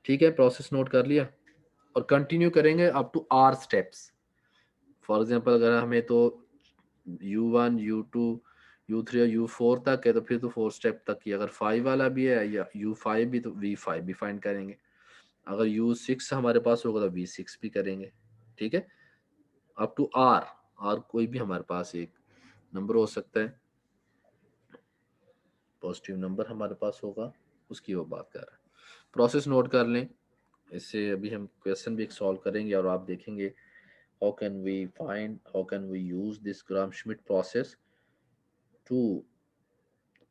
ठीक है, प्रोसेस नोट कर लिया और कंटिन्यू करेंगे up to R steps. For example अगर हमें तो U1, U2, U3 और U4 तक है तो फिर तो 4 स्टेप तक की, अगर 5 वाला भी है या U5 भी तो V5 भी फाइंड करेंगे, अगर U6 हमारे पास होगा तो V6 भी करेंगे। ठीक है, अप टू R कोई भी हमारे पास एक नंबर हो सकता है, पॉजिटिव नंबर हमारे पास होगा, उसकी वो बात कर रहा है। प्रोसेस नोट कर लें, इससे अभी हम क्वेश्चन भी सॉल्व करेंगे और आप देखेंगे how can we use this Gram Schmidt process to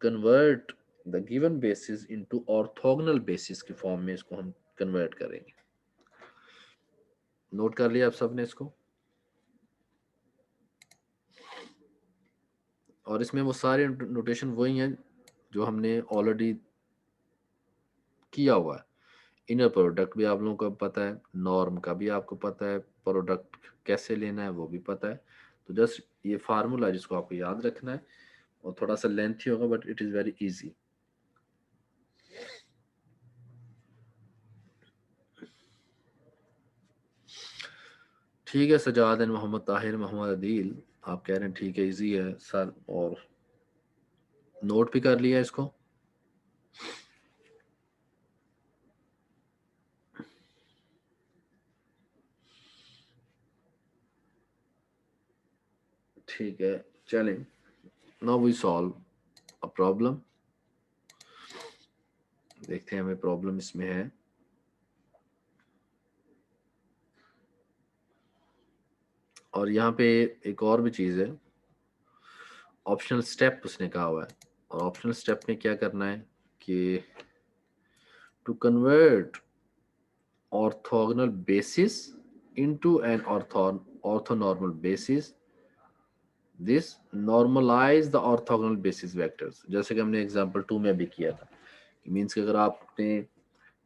convert the given basis into orthogonal basis की फॉर्म में इसको हम कन्वर्ट करेंगे। नोट कर लिया आप सबने इसको, और इसमें वो सारे नोटेशन वही हैं जो हमने ऑलरेडी किया हुआ है। इनर प्रोडक्ट भी आप लोगों को पता है, नॉर्म का भी आपको पता है, प्रोडक्ट कैसे लेना है वो भी पता है। तो जस्ट ये फार्मूला जिसको आपको याद रखना है, और थोड़ा सा लेंथी होगा but it is very easy. ठीक है, सजाद एंड मोहम्मद ताहिर, मोहम्मद अदील, आप कह रहे हैं ठीक है इजी है सर, और नोट भी कर लिया इसको। ठीक है, चलें, now we solve a problem. देखते हैं हमें प्रॉब्लम इसमें है। और यहाँ पे एक और भी चीज़ है, ऑप्शनल स्टेप उसने कहा हुआ है, और ऑप्शनल स्टेप में क्या करना है कि to convert orthogonal basis into an orthonormal basis, this normalize the orthogonal basis vectors. जैसे कि हमने एग्जांपल 2 में भी किया था, मींस कि अगर आपने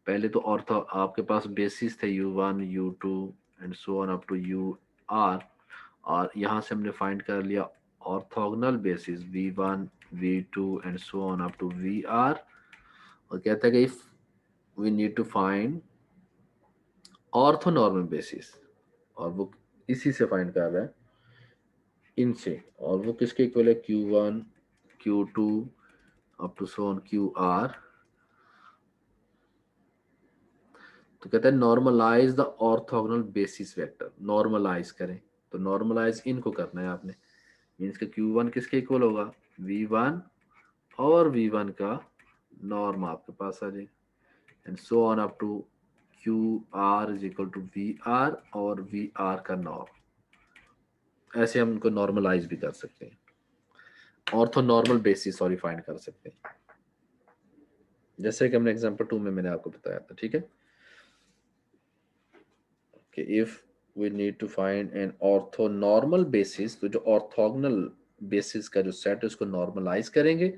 पहले तो ऑर्थो आपके पास बेसिस थे U1, U2 and so on up to UR, और यहाँ से हमने फाइंड कर लिया orthogonal basis V1, V2 and so on up to VR, और कहता है कि if we need to find orthonormal basis, और वो इसी से फाइंड कर रहा है इनसे, और वो किसके इक्वल है, Q1, Q2 up to so on QR। तो कहता है normalize the orthogonal basis vector, normalize करें, तो नॉर्मलाइज इनको करना है आपने, मीन्स के Q1 किसके इक्वल होगा, V1, और V1 का नॉर्म आपके पास आ जाएगा, and so on up to QR is equal to VR और VR का नॉर्म। ऐसे हम उनको नॉर्मलाइज भी कर सकते हैं, orthonormal basis sorry find कर सकते हैं, जैसे कि हमने एग्जांपल 2 में मैंने आपको बताया था। ठीक है, कि if we need to find an orthonormal basis, तो जो ऑर्थोगोनल बेसिस का जो सेट है उसको नॉर्मलाइज करेंगे,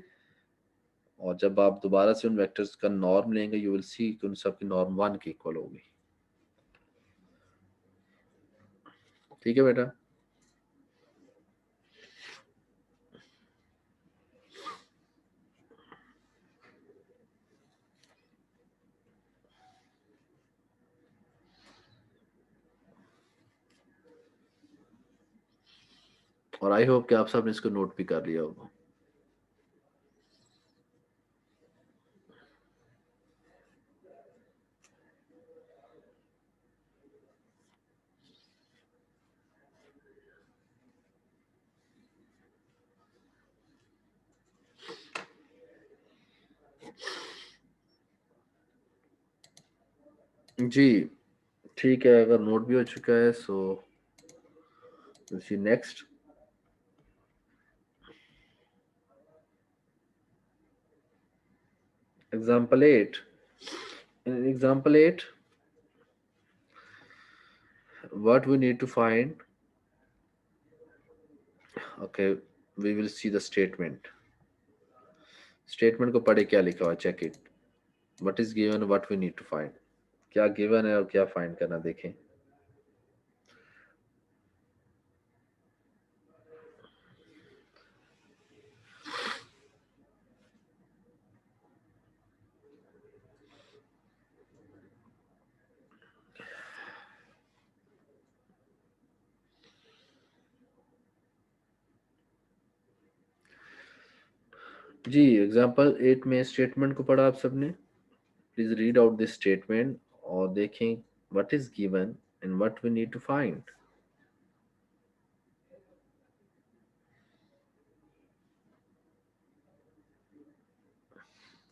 और जब आप दोबारा से उन वेक्टर्स का नॉर्म लेंगे यू विल सी कि उन सब की नॉर्म 1 के इक्वल होगी। ठीक है बेटा। और आई होप कि आप सबने इसको नोट भी कर लिया होगा। जी ठीक है, अगर नोट भी हो चुका है सो सी next. Example 8. In example 8, what we need to find, okay, we will see the statement. Statement को पढ़े क्या लिखा हुआ, check it. What is given, what we need to find. क्या given है और क्या find करना, देखें। जी एग्जाम्पल 8 में स्टेटमेंट को पढ़ा आप सबने। Please read out this statement और देखें what is given and what we need to find.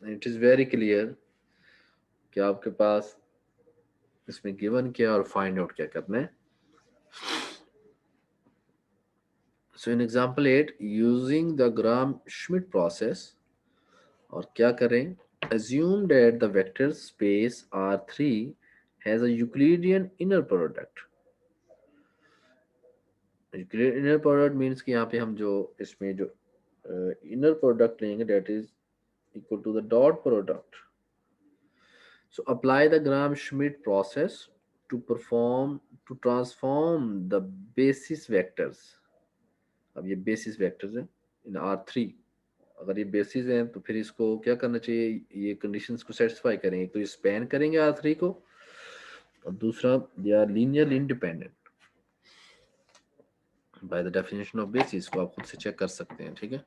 It is very clear कि आपके पास इसमें गिवन क्या और फाइंड आउट क्या करना है। So in example 8 using the Gram Schmidt process, और क्या करें, assume that the vector space R3 has a Euclidean inner product. Euclidean inner product means कि यहाँ पे हम जो इसमें जो inner product लेंगे that is equal to the dot product. So apply the Gram-Schmidt process to transform the basis vectors. अब ये basis vectors हैं in R3। अगर ये बेसिस हैं तो फिर इसको क्या करना चाहिए, ये कंडीशंस को सेटिस्फाई करेंगे। तो ये स्पैन करेंगे R3 को, और दूसरा they are linearly independent by the definition of basis, को आप खुद से चेक कर सकते हैं। ठीक है।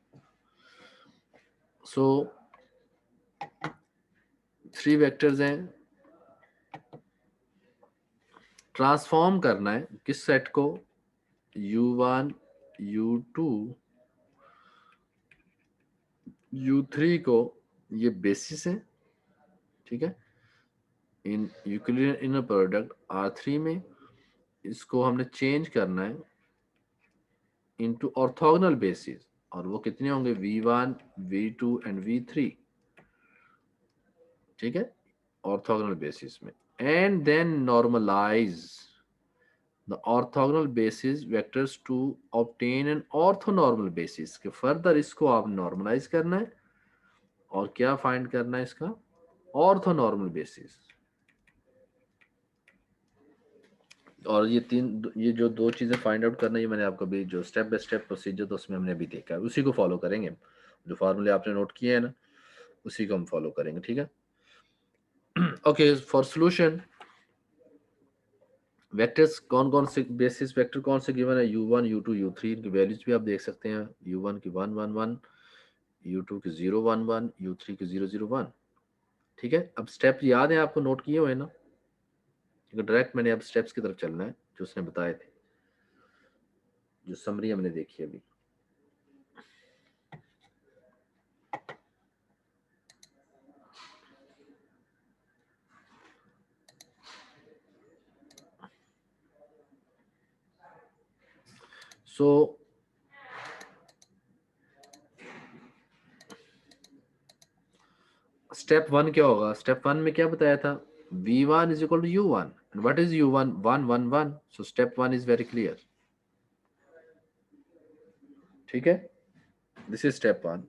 सो 3 वेक्टर्स हैं, ट्रांसफॉर्म करना है किस सेट को, U1 U2 U3 को, ये बेसिस है। ठीक है। इन यूक्लिडियन इनर प्रोडक्ट R3 में इसको हमने चेंज करना है इनटू ऑर्थोगोनल बेसिस, और वो कितने होंगे, V1 V2 एंड V3। ठीक है, ऑर्थोगोनल बेसिस में। And then normalize the orthogonal basis vectors to obtain an orthonormal basis, के फर्दर इसको आप नॉर्मलाइज करना है और क्या फाइंड करना है, इसका ऑर्थोनॉर्मल बेसिस। और ये जो 2 चीजें फाइंड आउट करना है, ये मैंने आपको भी जो स्टेप बाय स्टेप प्रोसीजर तो उसमें हमने अभी देखा है, उसी को फॉलो करेंगे। जो फार्मूले आपने नोट किए हैं ना, उसी को हम फॉलो करेंगे। ठीक है। ओके, फॉर सॉल्यूशन वेक्टर्स कौन कौन से, बेसिस वेक्टर कौन से गिवन है, U1 U2 U3, इनकी वैल्यूज भी आप देख सकते हैं। U1 की 1 1 1, U2 की 0 1 1, U3 की 0 0 1। ठीक है। अब स्टेप याद है आपको, नोट किए हुए ना, डायरेक्ट मैंने अब स्टेप्स की तरफ चलना है जो उसने बताए थे, जो समरी हमने देखी अभी। सो स्टेप 1 क्या होगा, स्टेप 1 में क्या बताया था, V1 is equal to U1, and what is U1, 1 1 1। so step 1 is very clear। ठीक है। This is step 1.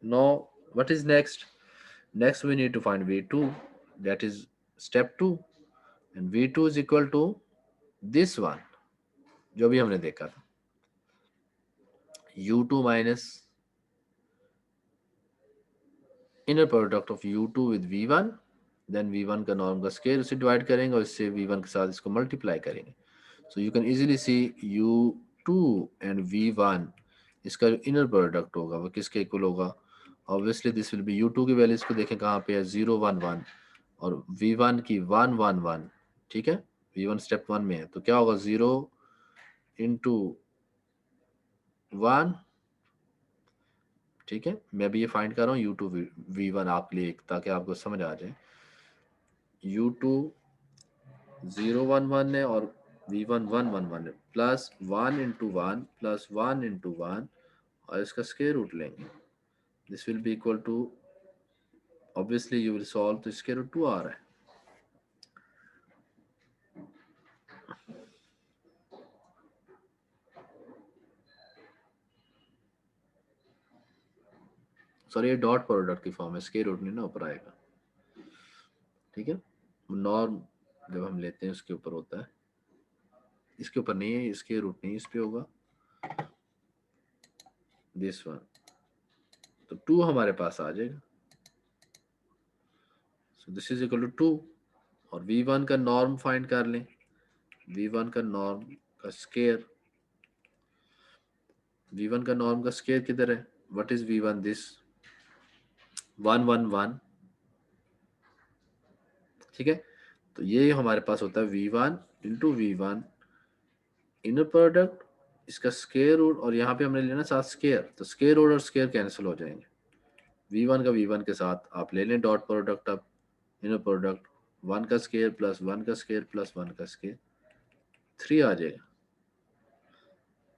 Now what is next? Next we need to find V2, that is step 2, and V2 is equal to this one जो भी हमने देखा था, U2 minus inner product of U2 with V1, then V1 का norm का square उसे divide करेंगे और इससे V1 के साथ इसको मल्टीप्लाई करेंगे. So you can easily see U2 and V1, इसका जो इनर प्रोडक्ट होगा वो किसके इक्वल होगा? Obviously this will B U2 की वैल्यूज को देखें कहाँ पे है, 0 1 1 और V1 की 1 1 1. ठीक है, V1 स्टेप 1 में है तो क्या होगा, 0 इंटू 1. ठीक है, मैं भी ये फाइंड कर रहा हूँ U2 V1 आपके लिए ताकि आपको समझ आ जाए. U2 0 1 1 है और V1 1 1 1 है, प्लस 1 इंटू 1 प्लस 1 इंटू 1 और इसका स्क्वायर रूट लेंगे. This will be equal to, obviously you will solve तो स्क्वायर रूट 2 आ रहा है. सॉरी ये डॉट प्रोडक्ट की फॉर्म है, स्क्वायर रूट नहीं ना ऊपर आएगा. ठीक है, नॉर्म जब हम लेते हैं उसके ऊपर होता है, इसके ऊपर नहीं है, स्क्वायर रूट नहीं इस पे होगा, दिस वन. तो 2 हमारे पास आ जाएगा. So this is equal to 2 और V1 का नॉर्म फाइंड कर लें. V1 का नॉर्म का स्क्वायर, V1 का नॉर्म का स्क्वायर किधर है? What is V1? दिस 1 1 1. ठीक है, तो ये हमारे पास होता है V1 into V1 inner product, इसका स्क्वायर रूट और यहाँ पे हमने लेना साथ स्क्वायर, तो स्क्वायर रूट और स्क्वायर कैंसिल हो जाएंगे. V1 का V1 के साथ आप ले लें डॉट प्रोडक्ट, अब इनर प्रोडक्ट 1 का स्क्वायर प्लस 1 का स्क्वायर प्लस 1 का स्क्वायर 3 आ जाएगा.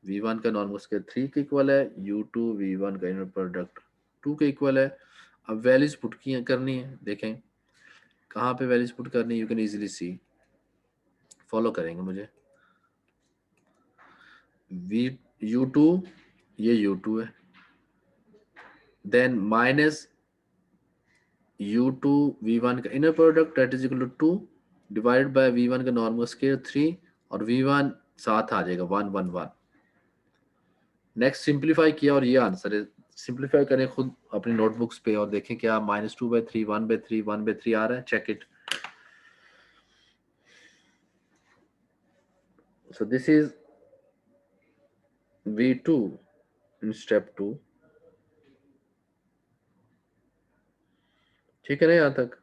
V1 का नॉर्मल स्क्वायर 3 के इक्वल है, U2 V1 का इनर प्रोडक्ट 2 के इक्वल है. अब वैल्यूज पुट करनी है, देखें कहाँ पे वैल्यूज पुट करनी है, you can easily C, follow करेंगे मुझे. U2 ये U2 है, देन माइनस U2 V1 का inner product that is equal to 2 divided by V1 का नॉर्मल स्क्वायर 3 और V1 साथ आ जाएगा 1 1 1. नेक्स्ट सिंप्लीफाई किया और ये आंसर है. सिंप्लीफाई करें खुद अपनी नोटबुक्स पे और देखें क्या -2/3 1/3 1/3 आ रहा है. Check it. So this is V2 in step 2. ठीक है ना यहाँ तक?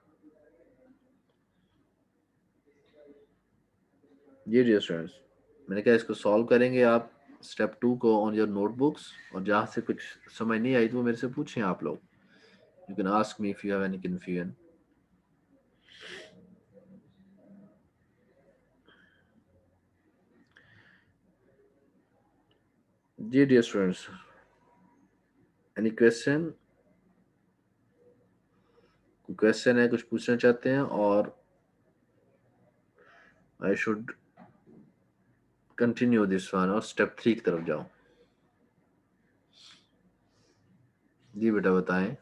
ये डियर स्टूडेंट्स, मैंने कहा इसको सॉल्व करेंगे आप स्टेप 2 को ऑन योर नोटबुक्स, और जहाँ से कुछ समझ नहीं आई तो वो मेरे से पूछें आप लोग. You can ask me if you have any confusion. जी डियर स्टूडेंट्स, एनी क्वेश्चन? कोई क्वेश्चन है, कुछ पूछना चाहते हैं? और I should continue this one और स्टेप 3 की तरफ जाओ. जी बेटा बताएं,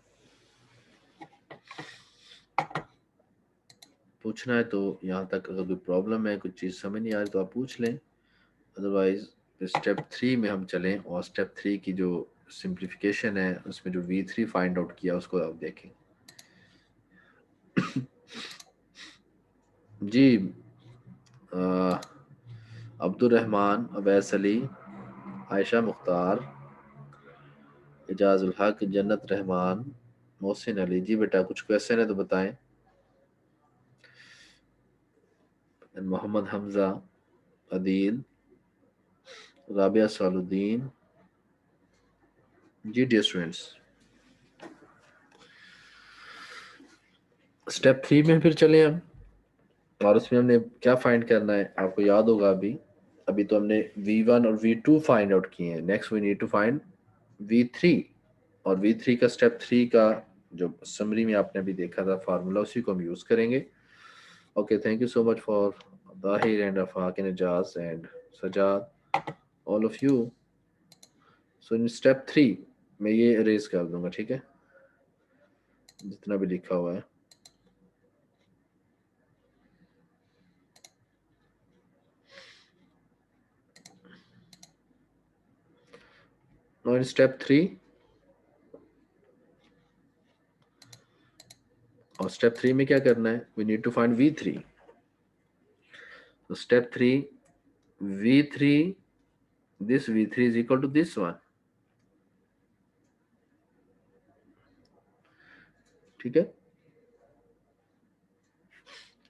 पूछना है तो यहाँ तक. अगर कोई प्रॉब्लम है, कुछ चीज़ समझ नहीं आ रही तो आप पूछ लें, अदरवाइज स्टेप 3 में हम चलें और स्टेप 3 की जो सिंप्लीफिकेशन है उसमें जो V3 फाइंड आउट किया उसको आप देखें. जी अब्दुल रहमान, अवैस अली, आयशा मुख्तार, इजाजुल हक, जन्नत रहमान, मोहसिन अली. जी बेटा कुछ क्वेश्चन है तो बताएं. मोहम्मद हमजा, अदील, राबिया सालुद्दीन. जी डियर स्टूडेंट्स, स्टेप 3 में फिर चले हम, और उसमें हमने क्या फाइंड करना है आपको याद होगा. अभी तो हमने V1 और V2 फाइंड आउट किए हैं. Next we need to find V3, और V3 का स्टेप 3 का जो समरी में आपने अभी देखा था फार्मूला, उसी को हम यूज करेंगे. Okay, thank you so much for Dahir and Afaq and Ejaz and Sajjad, all of you. So in step 3 मैं ये इरेज कर दूंगा, ठीक है, जितना भी लिखा हुआ है। Now in step 3, और स्टेप 3 में क्या करना है, we need to find V3। तो step 3, V3, this V3 is equal to this one, ठीक है,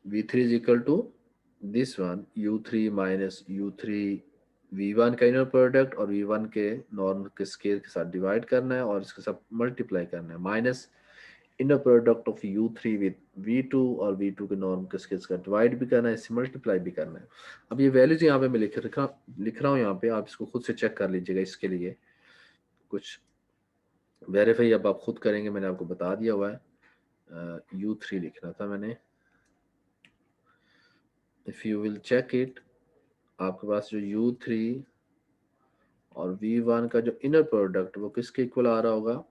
V3 is equal to this one, U3 minus U3 V1 का इनर प्रोडक्ट और V1 के नॉर्म के स्केयर के साथ डिवाइड करना है और इसके साथ मल्टीप्लाई करना है, minus inner product of U3 with V2 और V2 के नॉर्म के स्केयर का डिवाइड भी करना है, इससे मल्टीप्लाई भी करना है। अब ये वैल्यूज यहाँ पे मैं लिख रहा हूँ यहाँ पे, आप इसको खुद से चेक कर लीजिएगा। इसके लिए कुछ वेरीफाई अब आप खुद करेंगे, मैंने आपको बता दिया हुआ है। U3 लिखना था मैंने, if you will check it, आपके पास जो U3 और V1 का जो इनर प्रोडक्ट वो किसके इक्वल आ रहा होगा,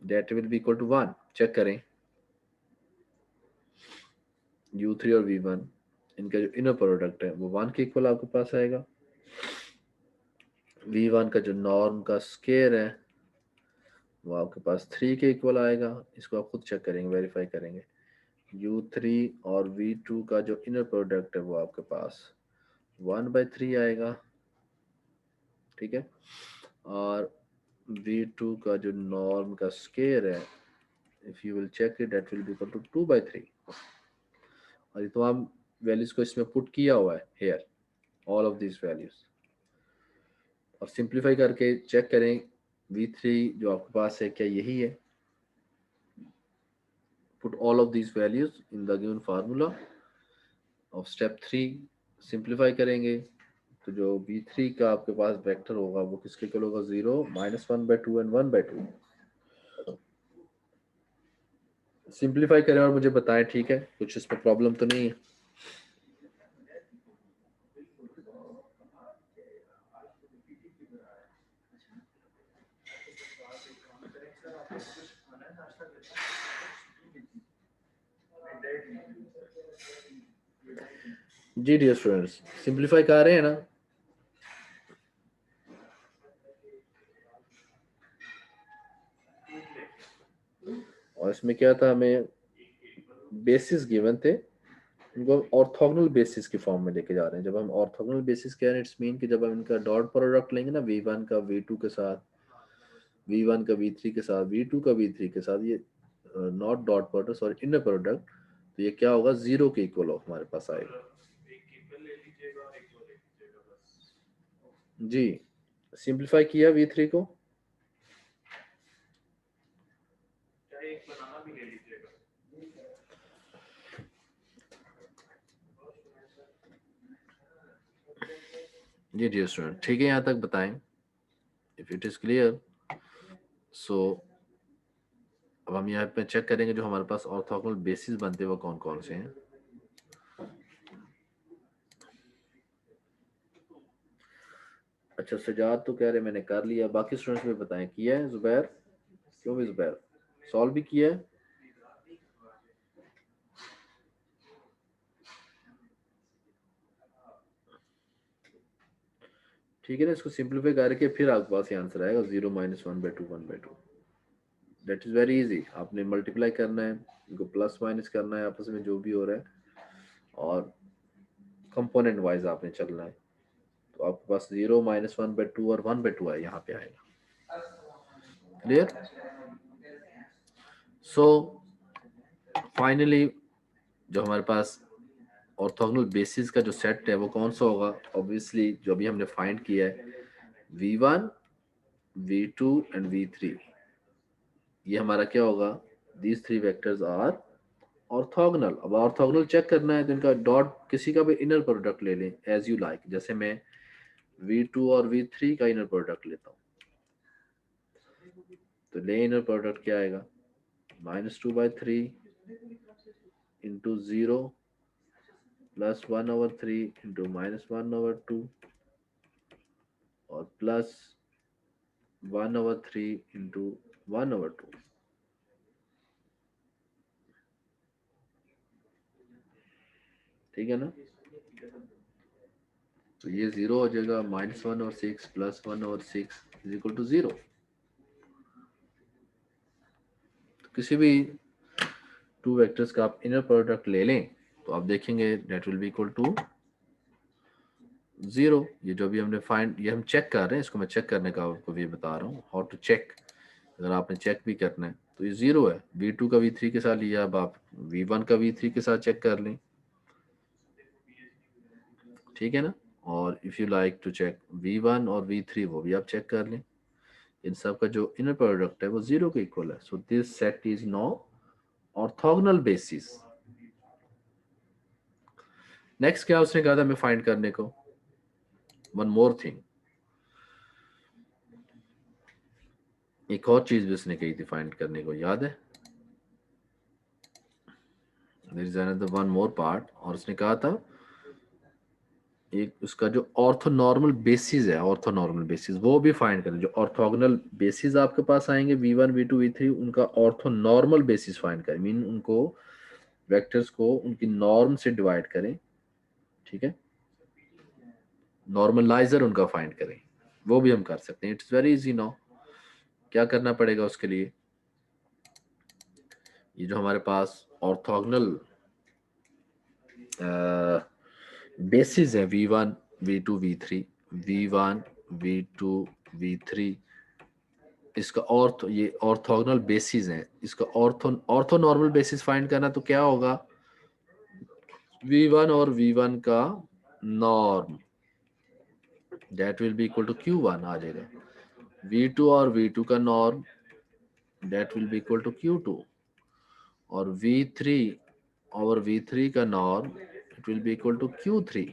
that will be equal to 1। Check करें, U3 और V1 इनका जो इनर प्रोडक्ट है वो 1 के इक्वल आपके पास आएगा। V1 का जो नॉर्म का स्केयर है वो आपके पास 3 के इक्वल आएगा। इसको आप खुद चेक करेंगे, वेरीफाई करेंगे। U3 और V2 का जो इनर प्रोडक्ट है वो आपके पास 1/3 आएगा, ठीक है, और V2 का जो नॉर्म का स्केयर है, if you will check it, that will be equal to 2/3। और ये तमाम वैल्यूज को इसमें पुट किया हुआ है here, all of this values, और सिंप्लीफाई करके चेक करें V3 जो आपके पास है क्या यही है। Put all of this values in the given formula of step 3, simplify करेंगे तो जो V3 का आपके पास वेक्टर होगा वो किसके इक्वल होगा, 0, -1/2 एंड 1/2। सिंप्लीफाई करें और मुझे बताएं, ठीक है, कुछ इसमें प्रॉब्लम तो नहीं है। जी डियर स्टूडेंट्स, सिंप्लीफाई कर रहे हैं ना? और इसमें क्या था, हमें बेसिस गिवन थे, इनको ऑर्थोगोनल बेसिस की फॉर्म में लेके जा रहे हैं। जब हम ऑर्थोगोनल बेसिस कह रहे हैं, इट्स मीन कि जब हम इनका डॉट प्रोडक्ट लेंगे ना, V1 का V2 के साथ, V1 का V3 के साथ, V2 का V3 के साथ, ये नॉट डॉट प्रोडक्ट और इनर प्रोडक्ट, तो ये क्या होगा, 0 के इक्वल हमारे पास आएगा। जी, सिंप्लीफाई किया V3 को, जी डियर स्टूडेंट, ठीक है, यहाँ तक बताएं, इफ इट इज क्लियर। सो अब हम यहाँ पे चेक करेंगे जो हमारे पास ऑर्थोगोनल बेसिस बनते हैं वो कौन कौन से हैं। अच्छा, सजाद तो कह रहे मैंने कर लिया, बाकी स्टूडेंट्स में बताएं किया है। जुबैर, क्यों भी जुबैर, सॉल्व भी किया है? ठीक है ना, इसको सिंप्लीफाई करके फिर आपके पास ये आंसर आएगा 0 -1/2 1/2। That is very easy. आपने मल्टीप्लाई करना है, इनको प्लस माइनस करना है आपस में जो भी हो रहा है, और कंपोनेंट वाइज आपने चलना है। तो आपके पास 0 -1/2 और 1/2 है, यहाँ पे आएगा। क्लियर? सो फाइनली जो हमारे पास ऑर्थोगोनल बेसिस का जो सेट है वो कौन सा होगा, ऑब्वियसली जो अभी हमने फाइंड किया है, V1, V2 एंड V3, ये हमारा क्या होगा, दीज 3 वेक्टर्स आर ऑर्थोगोनल। अब ऑर्थोगोनल चेक करना है तो इनका डॉट किसी का भी इनर प्रोडक्ट ले लें एज यू लाइक। जैसे मैं V2 और V3 का इनर प्रोडक्ट लेता हूँ, तो ले इनर प्रोडक्ट क्या आएगा, -2/3 इंटू 0 प्लस 1/3 इंटू -1/2 और प्लस 1/3 into 1/2। ठीक है ना? तो ये 0 हो जाएगा, -1/6 + 1/6 इज इक्वल टू 0। तो किसी भी टू वेक्टर्स का आप इनर प्रोडक्ट ले लें तो आप देखेंगे that will be equal to 0। ये जो भी हमने फाइंड, ये हम चेक कर रहे हैं, इसको मैं चेक करने का आपको भी बता रहा हूँ, हाउ टू चेक। अगर आपने चेक भी करना है तो ये 0 है। v2 का v3 के साथ लिया, अब आप v1 का v3 के साथ चेक कर लें। ठीक है ना? और if you like to check v1 और v3, वो भी आप चेक कर लें। इन सब का जो इनर प्रोडक्ट है वो 0 के इक्वल है। So this set is no orthogonal basis. Next क्या उसने कहा था हमें फाइंड करने को? वन मोर थिंग, एक और चीज भी उसने कही थी फाइंड करने को, याद है? There is another one more part. और उसने कहा था एक उसका जो ऑर्थोनॉर्मल बेसिस है, ऑर्थोनॉर्मल बेसिस वो भी फाइंड करें। जो ऑर्थोगोनल बेसिस आपके पास आएंगे v1 v2 v3, उनका ऑर्थोनॉर्मल बेसिस फाइंड करें। मीन उनको वेक्टर्स को उनकी नॉर्म से डिवाइड करें। ठीक है? नॉर्मलाइजर उनका फाइंड करें, वो भी हम कर सकते हैं। It's very easy no. क्या करना पड़ेगा उसके लिए? ये जो हमारे पास ऑर्थोगोनल बेसिस है v1 v2 v3, v1 v2 v3, इसका ये ऑर्थोगोनल बेसिस है। इसका ऑर्थोनॉर्मल बेसिस फाइंड करना तो क्या होगा? v1 और v1 का norm, that will be equal to q1 आ जाएगा। v2 और v2 का norm, that will be equal to q2। और v3 और v3 का norm, it will be equal to q3।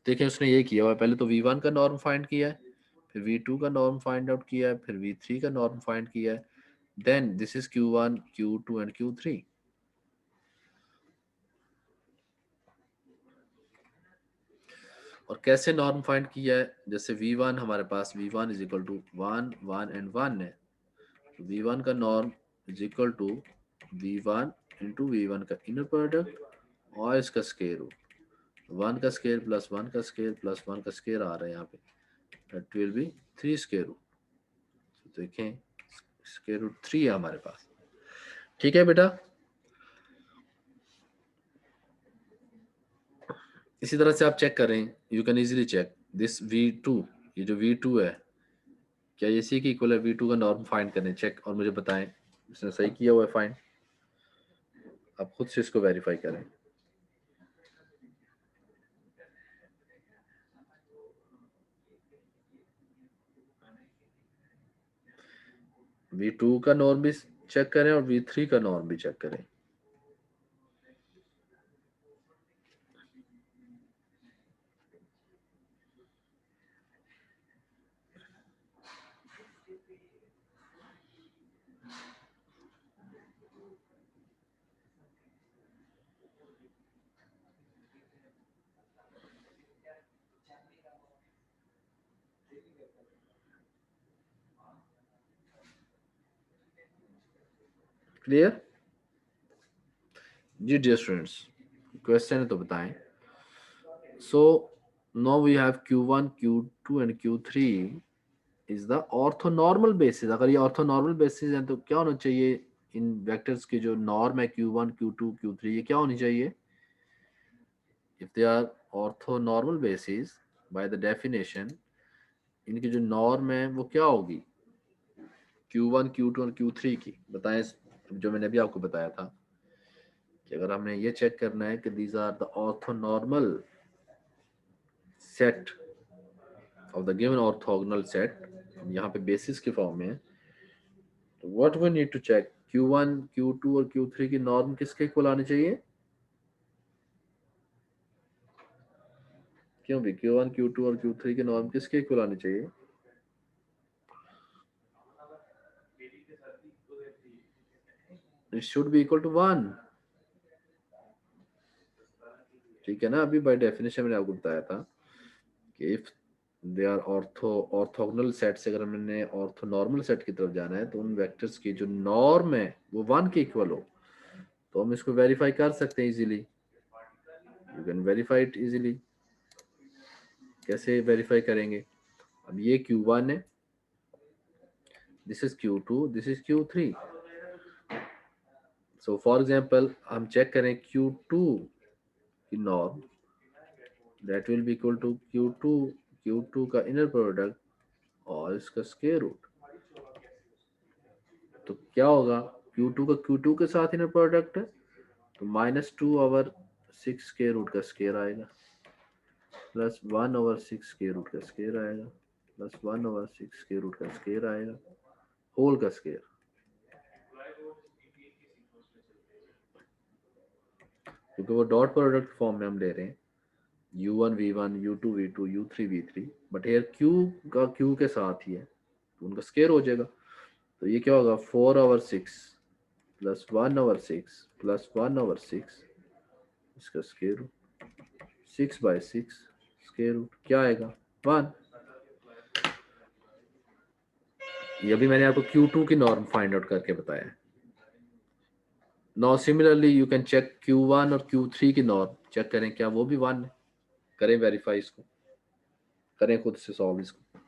देखिए उसने ये किया हुआ, पहले तो v1 का नॉर्म फाइंड किया है, फिर v2 का नॉर्म फाइंड आउट किया है, फिर v3 का नॉर्म फाइंड किया है, then this is q1 q2 and q3। और कैसे नॉर्म फाइंड किया है? जैसे v1 हमारे पास v1 is equal to 1 1 and 1 है, तो v1 का norm is equal to v1 into v1 का इनर प्रोडक्ट और इसका स्क्वायर रूट। 1 का स्क्वायर प्लस 1 का स्क्वायर प्लस 1 का स्क्वायर आ रहा है यहाँ पे, that will be 3 square root. तो देखें स्क्वायर रूट 3 है हमारे पास। ठीक है बेटा? इसी तरह से आप चेक करें, you can easily check this v2, ये जो v2 है क्या ये सी की इक्वल है? v2 का नॉर्म फाइंड करें, चेक, और मुझे बताएं इसने सही किया हुआ है फाइंड। आप खुद से इसको वेरीफाई करें। v2 का नॉर्म भी चेक करें और v3 का नॉर्म भी चेक करें। क्लियर जी डियर स्टूडेंट्स? क्वेश्चन है तो बताएं। सो now we have q1 q2 and q3 is the orthonormal basis। अगर ये ऑर्थोनॉर्मल बेसिस है तो क्या होना चाहिए? इन वेक्टर्स की जो नॉर्म है q1 q2 q3, ये क्या होनी चाहिए? if they are orthonormal basis, by the definition इनकी जो नॉर्म है वो क्या होगी? q1 q2 और q3 की। बताएं जो मैंने अभी आपको बताया था कि अगर हमने ये चेक करना है कि these are the orthonormal set of the given orthogonal set, यहाँ पे बेसिस के फॉर्म में है, तो what we need to check q1 q2 और q3 की नॉर्म किसके इक्वल आनी चाहिए? क्यों भी q1 q2 और q3 की नॉर्म किसके इक्वल आनी चाहिए? It should be equal to 1। ठीक है ना? अभी बाय डेफिनेशन मैंने आपको बताया था कि if they are orthogonal set से अगर हमने ऑर्थोनॉर्मल सेट की तरफ जाना है तो उन वेक्टर्स की जो नॉर्म है वो 1 के इक्वल हो, तो हम इसको वेरीफाई कर सकते हैं easily. You can verify it easily. कैसे वेरीफाई करेंगे? अब ये Q1 है, this is Q2, this is Q3। So for example हम चेक करें Q2 की norm, that will be equal to Q2 का इनर प्रोडक्ट और इसका स्क्वायर रूट। तो क्या होगा? Q2 का Q2 के साथ इनर प्रोडक्ट है तो -2/6 स्क्वायर रूट का स्क्वायर आएगा, प्लस 1/6 स्क्वायर रूट का स्क्वायर आएगा, प्लस 1/6 स्क्वायर रूट का स्क्वायर आएगा, होल का स्क्वायर। क्योंकि वो डॉट प्रोडक्ट फॉर्म में हम ले रहे हैं, U1 V1 U2 V2 U3 V3, but here Q का Q के साथ ही है तो उनका स्क्वायर हो जाएगा। तो ये क्या होगा? 4/6 प्लस 1/6 प्लस 1/6 इसका स्क्वायर रूट, 6/6 स्क्वायर रूट क्या आएगा? 1। ये भी मैंने आपको Q2 की नॉर्म फाइंड आउट करके बताया है। Now similarly you can check Q1 और Q3 की नॉर्म, चेक करें क्या वो भी 1 है। करें वेरीफाई इसको, करें खुद से सॉल्व इसको,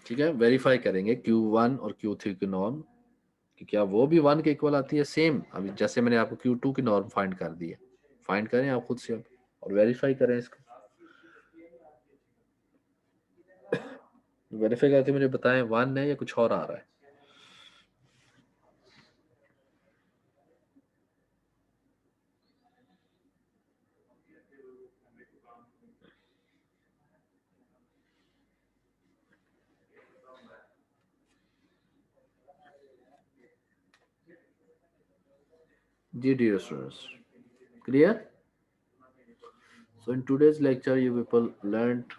ठीक है। वेरीफाई करेंगे Q1 और Q3 की नॉर्म कि क्या वो भी 1 के इक्वल आती है सेम। अभी जैसे मैंने आपको Q2 की नॉर्म फाइंड कर दी है, फाइंड करें आप खुद से अब और वेरीफाई करें इसको। वेरीफाई करके मुझे बताएं 1 है या कुछ और आ रहा है। Dear students, clear? So in today's lecture you people learned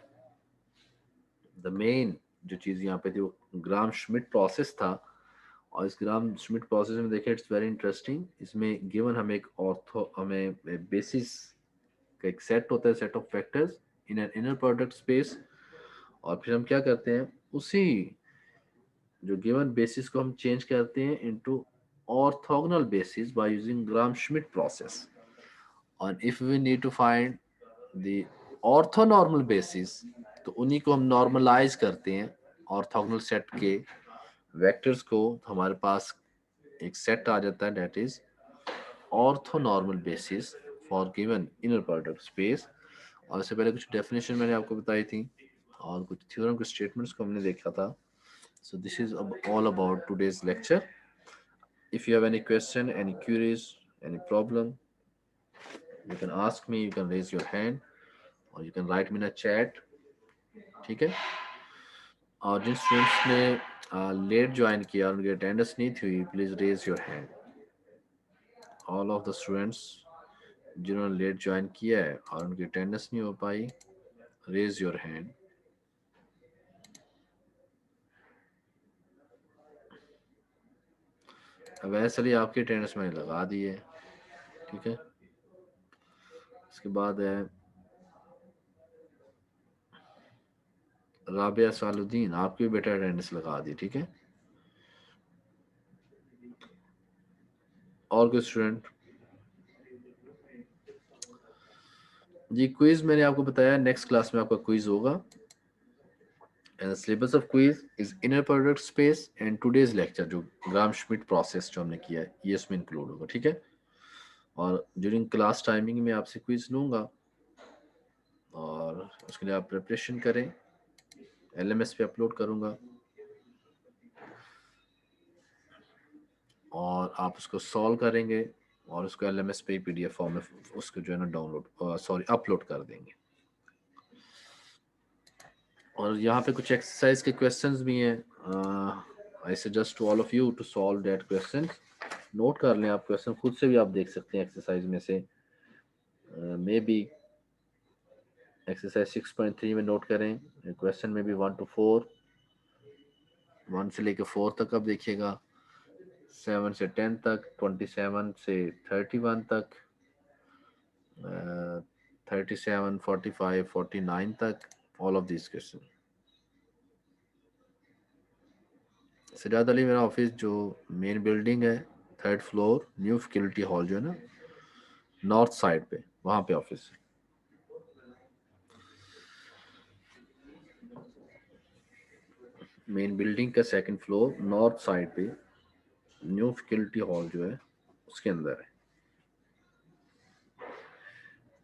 the main जो चीज़ यहाँ पे थी वो ग्राम श्मिट प्रोसेस था। और इस ग्राम श्मिट प्रोसेस में देखिए इट्स वेरी इंटरेस्टिंग। इसमें गिवन हमें बेसिस का एक सेट होता है, set of vectors in an inner product space, और फिर हम क्या करते हैं उसी जो गिवन बेसिस को हम चेंज करते हैं into orthogonal basis by using Gram Schmidt process. और if we need to find the orthonormal basis तो उन्हीं को हम नॉर्मलाइज करते हैं ऑर्थोगोनल सेट के वेक्टर्स को। हमारे पास एक सेट आ जाता है that is orthonormal basis for given inner product space. और इससे पहले कुछ डेफिनेशन मैंने आपको बताई थी और कुछ थ्योरम के स्टेटमेंट्स को हमने देखा था। So this is all about today's lecture. If you have any question, any queries, any problem, you can ask me, you can raise your hand or you can write me in a chat. ठीक है। और जिन students ने late join किया और उनकी attendance नहीं थी, please raise your hand. All of the students जिन्होंने लेट ज्वाइन किया है और उनकी अटेंडेंस नहीं हो पाई, रेज योर हैंड। अब ऐसे आपकी अटेंडेंस मैंने लगा दी है, ठीक है। इसके बाद है राबिया सालुद्दीन, आपकी भी बेटा अटेंडेंस लगा दी, ठीक है। और कोई स्टूडेंट? जी क्विज मैंने आपको बताया नेक्स्ट क्लास में आपका क्विज होगा। And syllabus of quiz is inner product space and today's lecture जो ग्राम श्मिट प्रोसेस जो हमने किया है ये इसमें इंक्लूड होगा, ठीक है। और ड्यूरिंग क्लास टाइमिंग में आपसे क्विज लूंगा और उसके लिए आप प्रिपरेशन करें, LMS पे अपलोड करूंगा और आप उसको सॉल्व करेंगे और उसको LMS पे PDF फॉर्म में उसको जो है ना डाउनलोड अपलोड कर देंगे। और यहाँ पे कुछ एक्सरसाइज के क्वेश्चंस भी हैं। I suggest to all of you to solve that question. Note कर लें आप, क्वेश्चन खुद से भी आप देख सकते हैं एक्सरसाइज में से। मे बी एक्सरसाइज 6.3 में नोट करें, क्वेश्चन में भी 1 to 4, 1 से लेकर 4 तक आप देखिएगा, 7 से 10 तक, 27 से 31 तक, 37, 45, 49 तक, all of these questions. Sajjad Ali मेरा ऑफिस जो मेन बिल्डिंग है, 3rd floor, new faculty hall जो है ना, नॉर्थ साइड पे, वहाँ पे ऑफिस है. मेन बिल्डिंग का 2nd फ्लोर, नॉर्थ साइड पे, न्यू फैकल्टी हॉल जो है उसके अंदर है.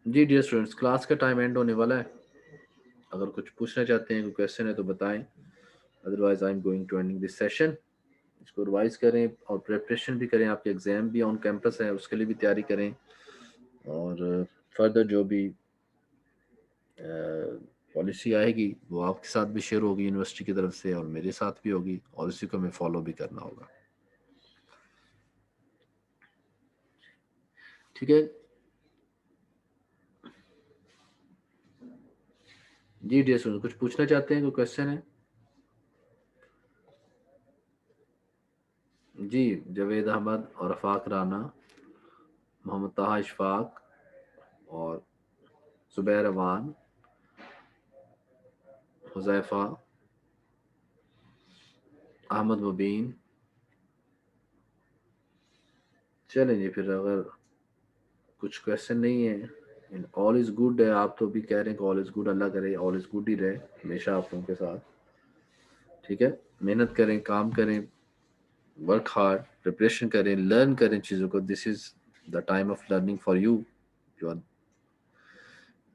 जी डियर स्टूडेंट्स, क्लास का टाइम एंड होने वाला है. अगर कुछ पूछना चाहते हैं, कोई क्वेश्चन है तो बताएं, otherwise I am going to ending this session. इसको रिवाइज करें और प्रिपरेशन भी करें. आपके एग्जाम भी ऑन कैंपस है, उसके लिए भी तैयारी करें. और फर्दर जो भी पॉलिसी आएगी वो आपके साथ भी शेयर होगी यूनिवर्सिटी की तरफ से, और मेरे साथ भी होगी, और इसी को हमें फॉलो भी करना होगा. ठीक है जी डियर स्टूडेंट, कुछ पूछना चाहते हैं, कोई क्वेश्चन है? जी जावेद अहमद और रफाक राना, मोहम्मद ताहा इशफाक और जुबैर अवान, हुज़ैफा, अहमद मुबीन. चलें जी, फिर अगर कुछ क्वेश्चन नहीं है, ऑल इज़ गुड है. आप तो भी कह रहे हैं कि ऑल इज़ गुड, अल्लाह करे ऑल इज़ गुड ही रहे हमेशा आप लोगों के साथ. ठीक है, मेहनत करें, काम करें, वर्क हार्ड, प्रिपरेशन करें, लर्न करें चीज़ों को. This is the time of learning for you, your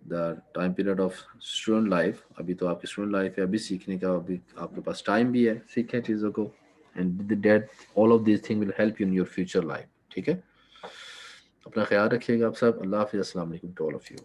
the time period of student life. अभी तो आपकी स्टूडेंट लाइफ है, अभी सीखने का अभी आपके पास टाइम भी है, सीखें चीज़ों को. And that all of this thing will help you in your future life. ठीक है, अपना ख्याल रखिएगा आप सब. अल्लाह हाफिज़, अस्सलाम वालेकुम टू ऑल ऑफ यू.